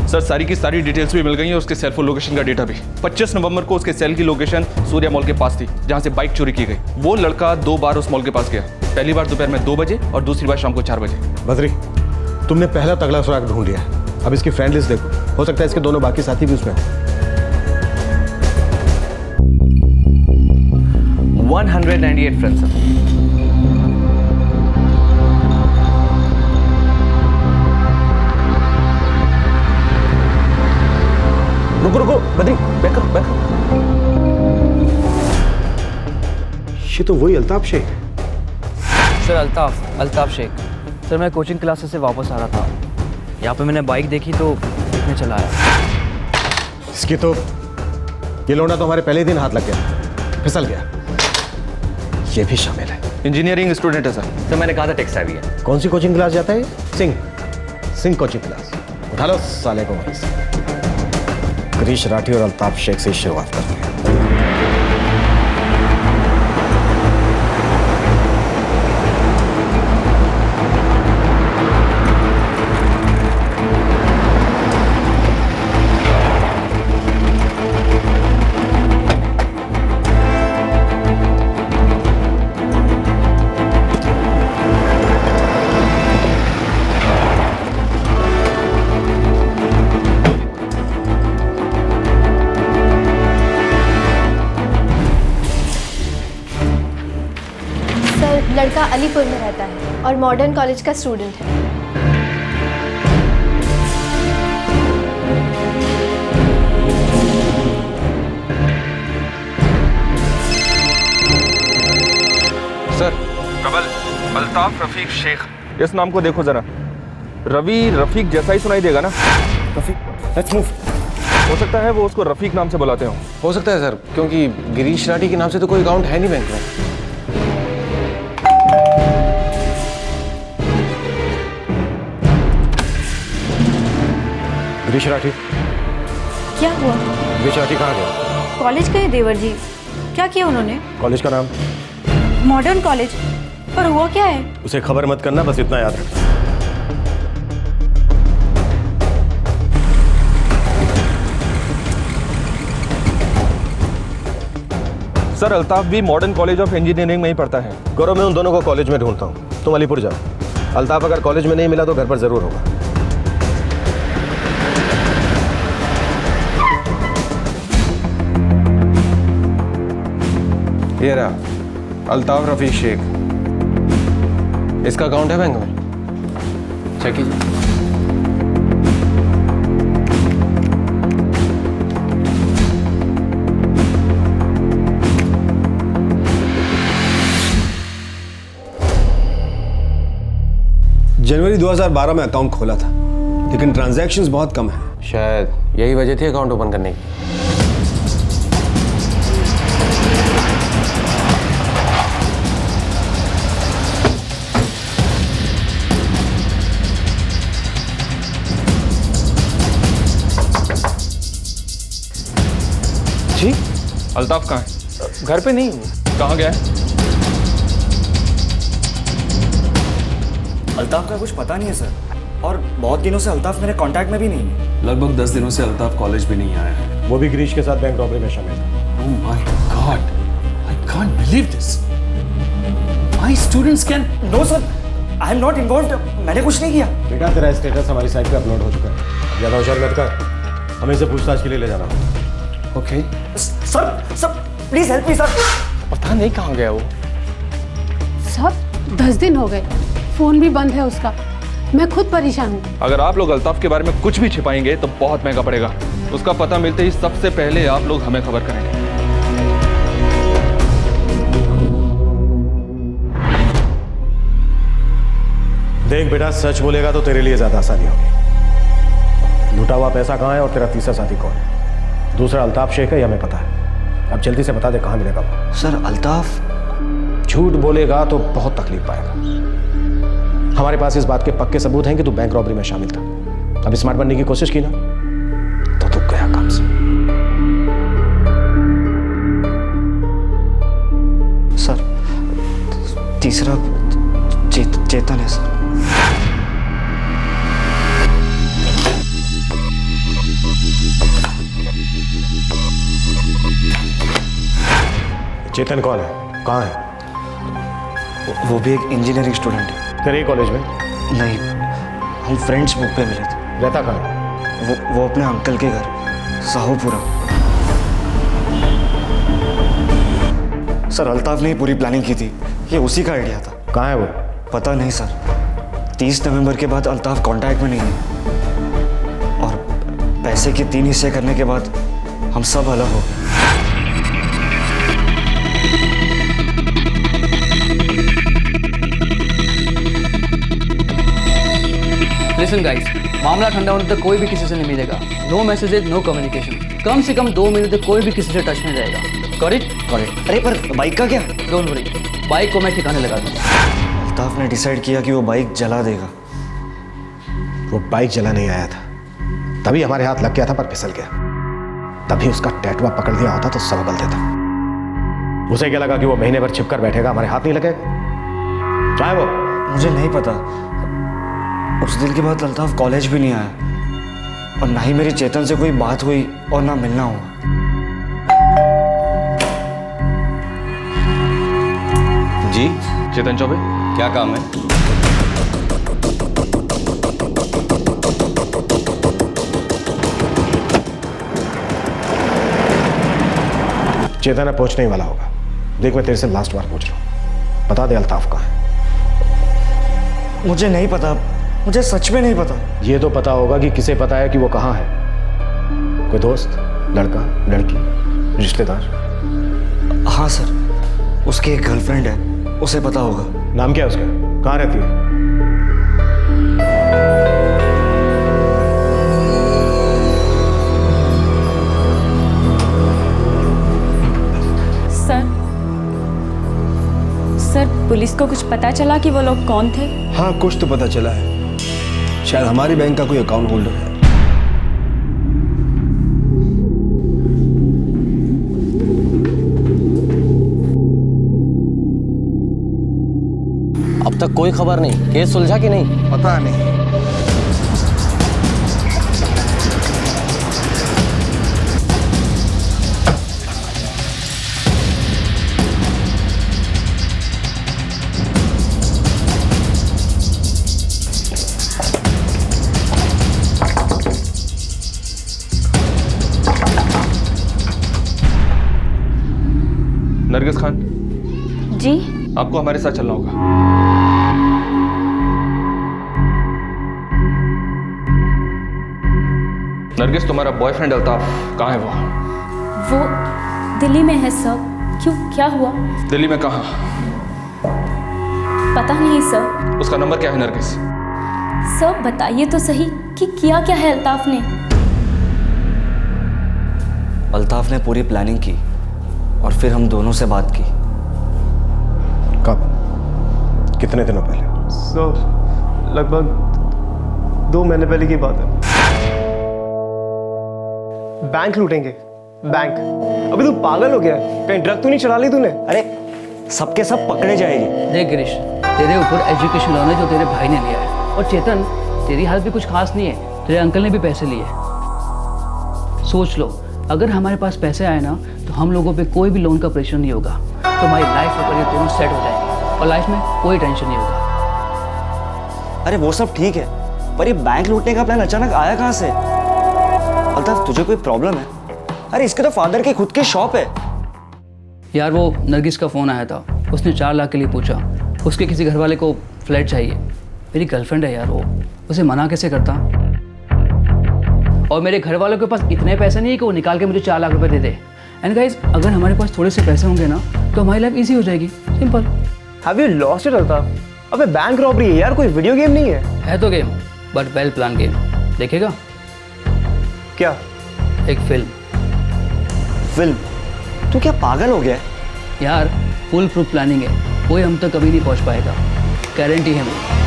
सर सारी की सारी डिटेल्स भी मिल गई है, उसके सेल फोन लोकेशन का डेटा भी। 25 नवंबर को उसके सेल की लोकेशन सूर्या मॉल के पास थी, जहां से बाइक चोरी की गई। वो लड़का 2 बार उस मॉल के पास गया, पहली बार दोपहर में 2 बजे और दूसरी बार शाम को 4 बजे। बद्री, तुमने पहला तगड़ा सुराग ढूंढ लिया है। अब इसकी फ्रेंड लिस्ट देखो, हो सकता है इसके दोनों बाकी साथी भी उसमें। 198 फ्रेंड्स सर। रुको बद्री, बैकअप। ये तो वही अल्ताफ शेख। सर अल्ताफ शेख। सर मैं कोचिंग क्लासेस से वापस आ रहा था, यहाँ पे मैंने बाइक देखी तो देखने चला आया। इसकी तो ये लौंडा तो हमारे पहले दिन हाथ लग गया, फिसल गया। ये भी शामिल है। इंजीनियरिंग स्टूडेंट है सर। सर मैंने कहा था टेक्स भी है। कौन सी कोचिंग क्लास जाता है? Singh coaching class. उठा लो साले को वहीं से। गिरीश राठी और अल्ताफ शेख से शुरुआत करते हैं। लड़का अलीपुर में रहता है और मॉडर्न कॉलेज का स्टूडेंट है। सर कबल अल्ताफ रफीक शेख, इस नाम को देखो जरा। रवि रफीक जैसा ही सुनाई देगा ना? Let's move. हो सकता है वो उसको रफीक नाम से बुलाते हो सकता है सर, क्योंकि गिरीश राठी के नाम से तो कोई अकाउंट है नहीं बैंक में। गिरीश राठी। क्या हुआ? गिरीश राठी कहाँ गया? कॉलेज गए देवर जी। क्या किया उन्होंने? कॉलेज का नाम? Modern college. पर हुआ क्या है? उसे खबर मत करना, बस इतना याद रखना। सर अल्ताफ भी मॉडर्न कॉलेज ऑफ इंजीनियरिंग में ही पढ़ता है। गौरव, मैं उन दोनों को कॉलेज में ढूंढता हूँ, तुम अलीपुर जाओ। अल्ताफ अगर कॉलेज में नहीं मिला तो घर पर जरूर होगा। ये रहा अल्ताफ रफीक शेख, इसका अकाउंट है बैंक में, चेक कीजिए। जनवरी 2012 में अकाउंट खोला था, लेकिन ट्रांजैक्शंस बहुत कम है। शायद यही वजह थी अकाउंट ओपन करने की। जी अल्ताफ कहाँ है? घर पे नहीं। कहाँ गया है? अल्ताफ का कुछ पता नहीं है सर, और बहुत दिनों से अल्ताफ मेरे कांटेक्ट में भी नहीं है। लगभग 10 दिनों से अल्ताफ कॉलेज भी नहीं आया है। वो भी गिरीश के साथ बैंक रॉबरी में शामिल था। Oh my God, I can't believe this. My students can. No sir, I am not involved. मैंने कुछ नहीं किया। बेटा तेरा स्टेटस हमारी साइट पे अपलोड हो चुका है, ज्यादा होशियार मत कर, हमें इसे पूछताछ के लिए ले जाना। Okay sir please help me sir. पता नहीं कहाँ गया वो। सब 10 दिन हो गए, फोन भी बंद है उसका। मैं खुद परेशान हूँ। अगर आप लोग अल्ताफ के बारे में कुछ भी छिपाएंगे तो बहुत महंगा पड़ेगा। उसका पता मिलते ही सबसे पहले आप लोग हमें खबर करेंगे। देख बेटा, सच बोलेगा तो तेरे लिए ज्यादा आसानी होगी। लूटा हुआ पैसा कहाँ है और तेरा तीसरा साथी कौन है? दूसरा अल्ताफ शेख है, यह हमें पता है। अब जल्दी से बता दे कहाँ मिलेगा वो। सर अल्ताफ झूठ बोलेगा तो बहुत तकलीफ पाएगा। हमारे पास इस बात के पक्के सबूत हैं कि तू बैंक रॉबरी में शामिल था। अब स्मार्ट बनने की कोशिश की ना तो तू गया काम से। सर तीसरा चेतन है सर। चेतन कौन है, कहाँ है? वो भी एक इंजीनियरिंग स्टूडेंट है। तेरे कॉलेज में? नहीं, हम फ्रेंड्स बुक पे मिले थे। रहता कहाँ है? वो अपने अंकल के घर साहूपुरा। सर अल्ताफ ने ही पूरी प्लानिंग की थी, ये उसी का आइडिया था। कहाँ है वो? पता नहीं सर, 30 नवंबर के बाद अल्ताफ कांटेक्ट में नहीं है और पैसे के 3 हिस्से करने के बाद हम सब अलग हो गए। लिसन गाइस, मामला ठंडा होने तक कोई भी किसी से नहीं मिलेगा। No messages, no communication. कम से कम 2 महीने तक कोई भी किसी से टच में रहेगा। करेक्ट? करेक्ट। अरे पर बाइक का क्या? डोंट वरी, बाइक को मैं ठिकाने लगा दूंगा। अल्ताफ ने डिसाइड किया कि वो बाइक जला देगा। वो बाइक जला नहीं आया था, तभी हमारे हाथ लग गया था पर फिसल गया। तभी उसका टैटुआ पकड़ लिया होता तो सब बदल देता। उसे क्या लगा कि वो महीने भर छिपकर बैठेगा, हमारे हाथ नहीं लगेगा? चाहे वो मुझे नहीं पता। उस दिन के बाद अल्ताफ कॉलेज भी नहीं आया और ना ही मेरी चेतन से कोई बात हुई और ना मिलना हुआ। जी चेतन चौबे, क्या काम है? चेतन अब पहुंचने ही वाला होगा। देख, मैं तेरे से लास्ट बार पूछ रहा हूं, बता दे अल्ताफ कहाँ है? मुझे नहीं पता, मुझे सच में नहीं पता। ये तो पता होगा कि किसे पता है कि वो कहाँ है। कोई दोस्त, लड़का, लड़की, रिश्तेदार? हाँ सर, उसकी एक गर्लफ्रेंड है, उसे पता होगा। नाम क्या है उसका? कहाँ रहती है? सर, पुलिस को कुछ पता चला कि वो लोग कौन थे? हाँ, कुछ तो पता चला है। शायद हमारे बैंक का कोई अकाउंट होल्डर है। अब तक कोई खबर नहीं। केस सुलझा कि नहीं? पता नहीं। नरगिस खान जी, आपको हमारे साथ चलना होगा। नरगिस, तुम्हारा बॉयफ्रेंड अल्ताफ कहाँ है? वो दिल्ली में है सर। क्यों, क्या हुआ? दिल्ली में कहाँ? पता नहीं सर। उसका नंबर क्या है नरगिस? सर बताइए तो सही कि किया क्या है अल्ताफ ने? अल्ताफ ने पूरी प्लानिंग की और फिर हम दोनों से बात की। कब? कितने दिनों पहले? लगभग 2 महीने पहले की बात है। बैंक लूटेंगे, बैंक। अभी तू पागल हो गया है? कहीं ड्रग तो नहीं चला ली तूने? अरे सबके सब पकड़े जाएंगे। देख गिरीश, तेरे ऊपर एजुकेशन लोन है जो तेरे भाई ने लिया है। और चेतन, तेरी हालत भी कुछ खास नहीं है। तेरे अंकल ने भी पैसे लिए। सोच लो, अगर हमारे पास पैसे आए ना तो हम लोगों पे कोई भी लोन का प्रेशर नहीं होगा। तो हमारी लाइफ ऊपर ये दोनों सेट हो जाएंगे और लाइफ में कोई टेंशन नहीं होगा। अरे वो सब ठीक है, पर ये बैंक लूटने का प्लान अचानक आया कहाँ से? अल्ताफ, तुझे कोई प्रॉब्लम है? अरे इसके तो फादर की खुद की शॉप है। यार, वो नरगिस का फ़ोन आया था। उसने 4 लाख के लिए पूछा। उसके किसी घर वाले को फ्लैट चाहिए। मेरी गर्लफ्रेंड है यार वो, उसे मना कैसे करता। और मेरे घर वालों के पास इतने पैसे नहीं है कि वो निकाल के मुझे 4 लाख रुपए दे दे। एंड गाइस, अगर हमारे पास थोड़े से पैसे होंगे ना तो हमारी लाइफ इजी हो जाएगी, simple. Have you lost it Altaf? अबे बैंक रॉबरी है यार, कोई वीडियो गेम नहीं है तो game, but well plan game. देखेगा क्या? एक फिल्म। तू क्या पागल हो गया है? यार फुल प्रूफ प्लानिंग है, कोई हम तक कभी नहीं पहुंच पाएगा, गारंटी है मेरी।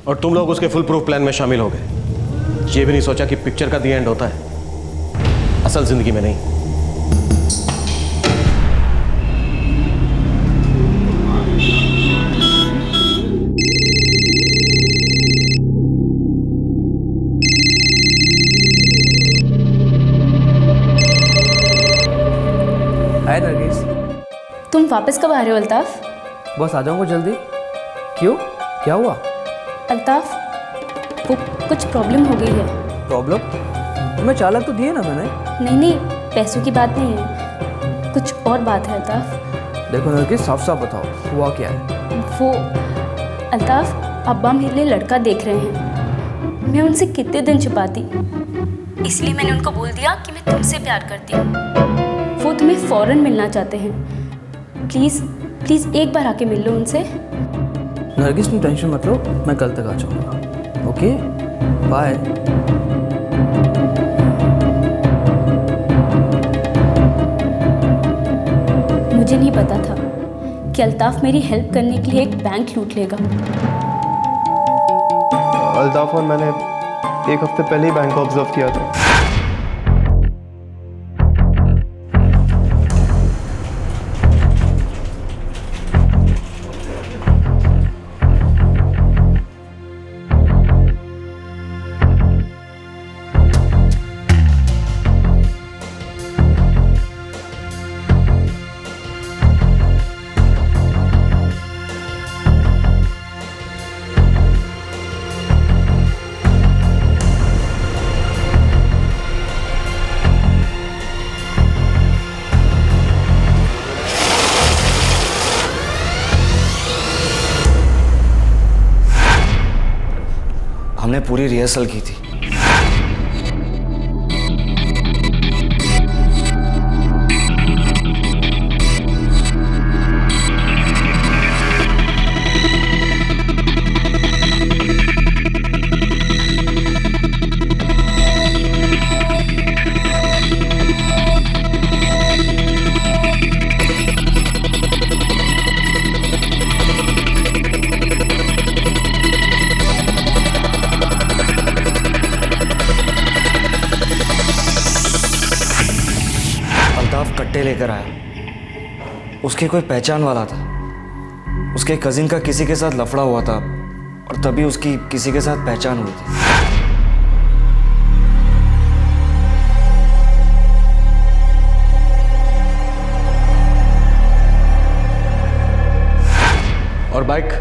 और तुम लोग उसके फुल प्रूफ प्लान में शामिल हो गए। ये भी नहीं सोचा कि पिक्चर का दी एंड होता है, असल जिंदगी में नहीं। हाय नरगिस। तुम वापस कब आ रहे हो अल्ताफ? बस आ जाऊंगा जल्दी। क्यों, क्या हुआ? अल्ताफ, वो कुछ प्रॉब्लम हो गई है। प्रॉब्लम? तुम्हें 4 लाख तो दिए ना मैंने। नहीं, पैसों की बात नहीं है, कुछ और बात है अल्ताफ। देखो नरगिस, साफ साफ बताओ हुआ क्या है। वो अल्ताफ, अब्बा मेरे लिए लड़का देख रहे हैं। मैं उनसे कितने दिन छुपाती, इसलिए मैंने उनको बोल दिया कि मैं तुमसे प्यार करती हूँ। वो तुम्हें फ़ौरन मिलना चाहते हैं। प्लीज़ एक बार आके मिल लो उनसे। नरगिस तुम टेंशन मत लो, मैं कल तक आ जाऊँगा। Okay bye. मुझे नहीं पता था कि अल्ताफ मेरी हेल्प करने के लिए एक बैंक लूट लेगा। अल्ताफ और मैंने 1 हफ्ते पहले ही बैंक को ऑब्जर्व किया था। हमने पूरी रिहर्सल की थी। कट्टे लेकर आया। उसके कोई पहचान वाला था। उसके कजिन का किसी के साथ लफड़ा हुआ था और तभी उसकी किसी के साथ पहचान हुई थी। और बाइक?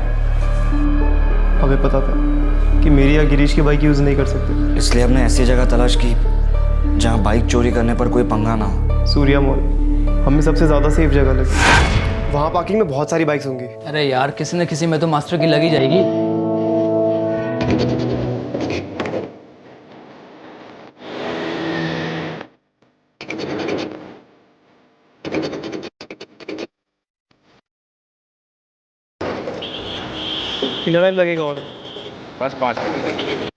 हमें पता था कि मेरी या गिरीश की बाइक यूज नहीं कर सकते, इसलिए हमने ऐसी जगह तलाश की जहां बाइक चोरी करने पर कोई पंगा ना हो। सूर्या मॉल हमें सबसे ज्यादा सेफ जगह लगी। वहां पार्किंग में बहुत सारी बाइक्स होंगी। अरे यार, किसी न किसी में तो मास्टर की लगी जाएगी। कितना टाइम लगेगा? और बस 5 मिनट।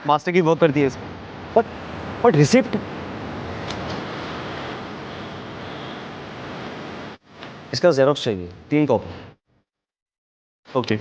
मास्टर की वर्क कर दी है इसमें। बट रिसिप्ट इसका जेरोक्स चाहिए 3 कॉपी। ओके।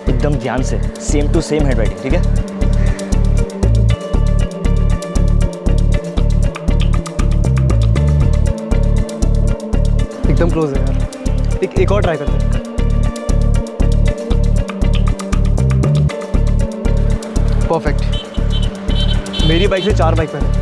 एकदम ध्यान से, सेम टू सेम हैंडराइटिंग, ठीक है? एकदम क्लोज है यार। एक और ट्राई करते हैं। परफेक्ट। मेरी बाइक से 4 बाइक पर है।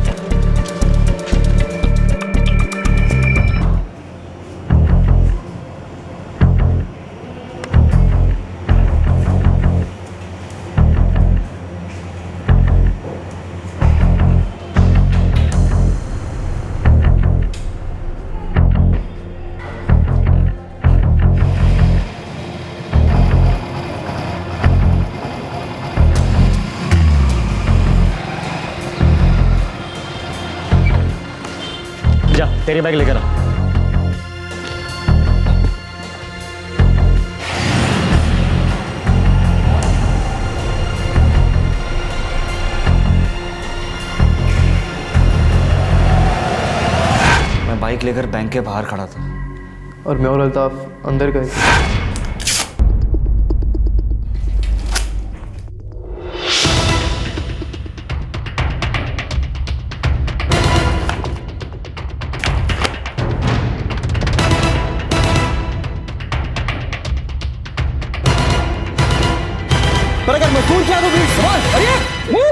जा, तेरी बाइक लेकर आ। मैं बाइक लेकर बैंक के बाहर खड़ा था और मैं और अल्ताफ अंदर गए। पर अगर मैं दूर किया तो फिर सवाल अरे मूव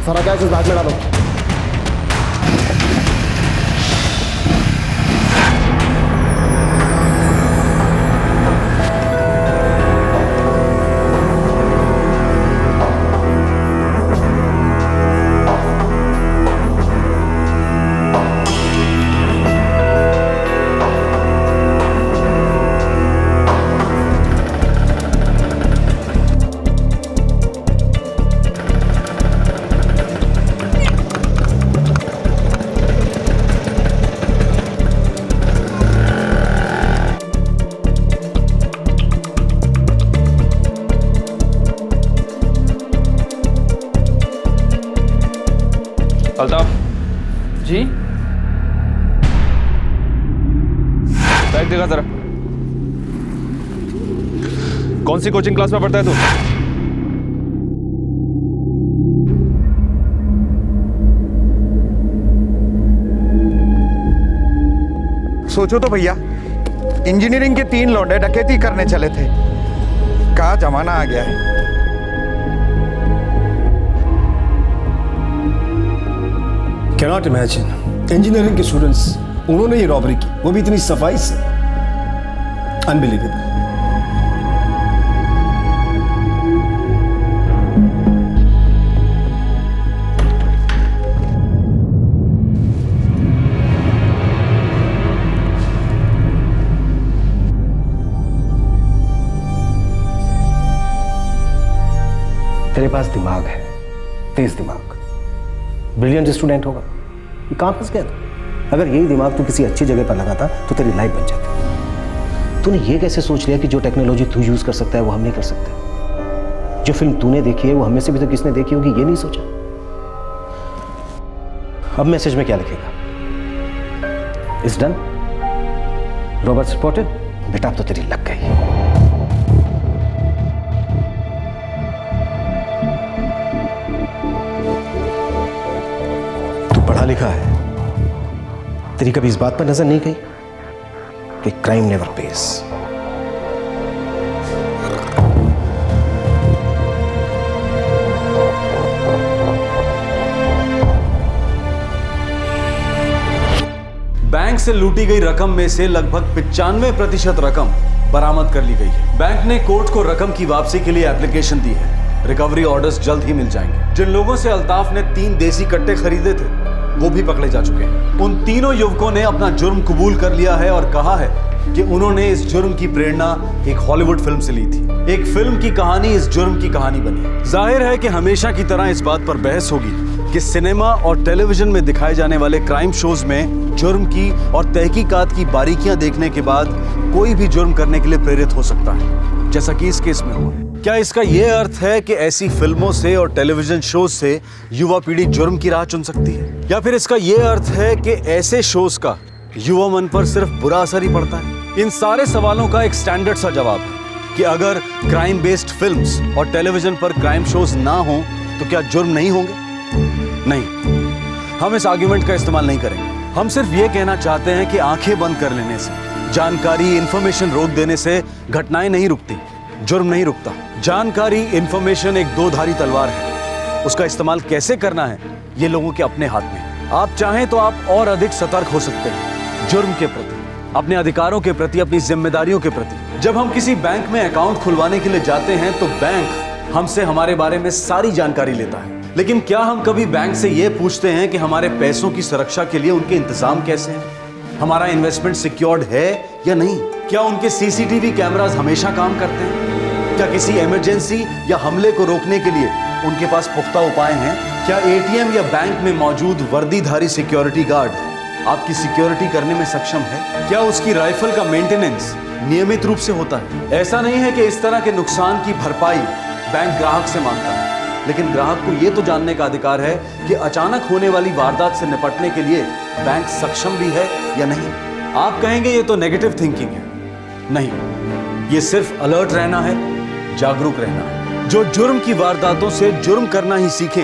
सारा कैश इस बैग में डालो। अल्ताफ जी। बैग देखा जरा। कौन सी कोचिंग क्लास में पढ़ता है तू? सोचो तो भैया, इंजीनियरिंग के 3 लौंडे डकैती करने चले थे। क्या जमाना आ गया है। कैनॉट इमेजिन, इंजीनियरिंग के स्टूडेंट्स उन्होंने ये रॉबरी की, वो भी इतनी सफाई से। अनबिलीवेबल। तेरे पास दिमाग है, तेज दिमाग, ब्रिलियंट स्टूडेंट होगा। ये कहाँ फंस गया था? अगर यही दिमाग तू किसी अच्छी जगह पर लगाता तो तेरी लाइफ बन जाती। तूने ये कैसे सोच लिया कि जो टेक्नोलॉजी तू यूज कर सकता है वो हम नहीं कर सकते? जो फिल्म तूने देखी है वो हमें से भी तो किसने देखी होगी, ये नहीं सोचा? अब मैसेज में क्या लिखेगा? It's done, Robert spotted. बेटा अब तो तेरी लग गई। पढ़ा लिखा है, तेरी कभी इस बात पर नजर नहीं गई कि क्राइम नेवर पेस। बैंक से लूटी गई रकम में से लगभग 95% रकम बरामद कर ली गई है। बैंक ने कोर्ट को रकम की वापसी के लिए एप्लीकेशन दी है। रिकवरी ऑर्डर्स जल्द ही मिल जाएंगे। जिन लोगों से अल्ताफ ने 3 देसी कट्टे खरीदे थे वो भी पकड़े जा चुके हैं। उन तीनों युवकों ने अपना जुर्म कबूल कर लिया है और कहा है कि उन्होंने इस जुर्म की प्रेरणा एक हॉलीवुड फिल्म से ली थी। एक फिल्म की कहानी इस जुर्म की कहानी बनी। जाहिर है कि हमेशा की तरह इस बात पर बहस होगी कि सिनेमा और टेलीविजन में दिखाए जाने वाले क्राइम शोज में जुर्म की और तहकीकात की बारीकियां देखने के बाद कोई भी जुर्म करने के लिए प्रेरित हो सकता है, जैसा कि इस केस में हुआ। क्या इसका यह अर्थ है कि ऐसी फिल्मों से और टेलीविजन शोज से युवा पीढ़ी जुर्म की राह चुन सकती है, या फिर इसका यह अर्थ है कि ऐसे शोज का युवा मन पर सिर्फ बुरा असर ही पड़ता है? इन सारे सवालों का एक स्टैंडर्ड सा जवाब है कि अगर क्राइम बेस्ड फिल्म्स और टेलीविजन पर क्राइम शोज ना हो तो क्या जुर्म नहीं होंगे? नहीं, हम इस आर्गुमेंट का इस्तेमाल नहीं करेंगे। हम सिर्फ ये कहना चाहते हैं कि आंखें बंद कर लेने से, जानकारी, इंफॉर्मेशन रोक देने से घटनाएं नहीं रुकती, जुर्म नहीं रुकता। जानकारी, इंफॉर्मेशन एक दो-धारी तलवार है। उसका इस्तेमाल कैसे करना है ये लोगों के अपने हाथ में है। आप चाहें तो आप और अधिक सतर्क हो सकते हैं जुर्म के प्रति, अपने अधिकारों के प्रति, अपनी जिम्मेदारियों के प्रति। जब हम किसी बैंक में अकाउंट खुलवाने के लिए जाते हैं तो बैंक हमसे हमारे बारे में सारी जानकारी लेता है, लेकिन क्या हम कभी बैंक से यह पूछते हैं कि हमारे पैसों की सुरक्षा के लिए उनके इंतजाम कैसे हैं? हमारा इन्वेस्टमेंट सिक्योर्ड है या नहीं? क्या उनके सीसीटीवी कैमरास हमेशा काम करते हैं? क्या किसी इमरजेंसी या हमले को रोकने के लिए उनके पास पुख्ता उपाय हैं? क्या एटीएम या बैंक में मौजूद वर्दीधारी सिक्योरिटी गार्ड आपकी सिक्योरिटी करने में सक्षम है? क्या उसकी राइफल का मेंटेनेंस नियमित रूप से होता है? ऐसा नहीं है कि इस तरह के नुकसान की भरपाई बैंक ग्राहक से मांगता है, लेकिन ग्राहक को यह तो जानने का अधिकार है कि अचानक होने वाली वारदात से निपटने के लिए बैंक सक्षम भी है या नहीं। आप कहेंगे ये तो नेगेटिव थिंकिंग है। नहीं, ये सिर्फ अलर्ट रहना है, जागरूक रहना है। जो जुर्म की वारदातों से जुर्म करना ही सीखें,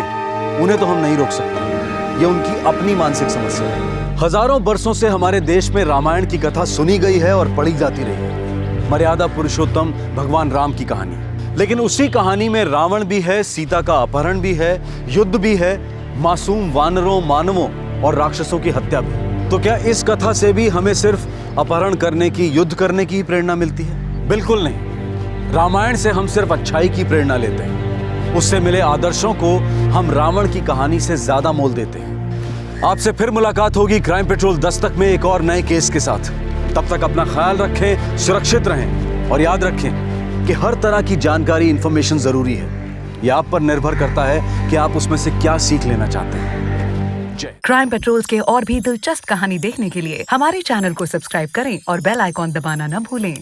उन्हें तो हम नहीं रोक सकते। ये उनकी अपनी मानसिक समस्या है। हजारों बरसों से हमारे देश में रामायण की कथा सुनी गई है और पढ़ी जाती रही है। मर्यादा पुरुषोत्तम भगवान राम की कहानी, लेकिन उसी कहानी में रावण भी है, सीता का अपहरण भी है, युद्ध भी है, मासूम वानरों, मानवों और राक्षसों की हत्या भी। तो क्या इस कथा से भी हमें सिर्फ अपहरण करने की, युद्ध करने की ही प्रेरणा मिलती है? बिल्कुल नहीं। रामायण से हम सिर्फ अच्छाई की प्रेरणा लेते हैं। उससे मिले आदर्शों को हम रावण की कहानी से ज्यादा मोल देते हैं। आपसे फिर मुलाकात होगी क्राइम पेट्रोल दस्तक में एक और नए केस के साथ। तब तक अपना ख्याल रखें, सुरक्षित रहें और याद रखें कि हर तरह की जानकारी, इंफॉर्मेशन जरूरी है। यह आप पर निर्भर करता है कि आप उसमें से क्या सीख लेना चाहते हैं। जय। क्राइम पेट्रोल्स के और भी दिलचस्प कहानी देखने के लिए हमारे चैनल को सब्सक्राइब करें और बेल आइकॉन दबाना न भूलें।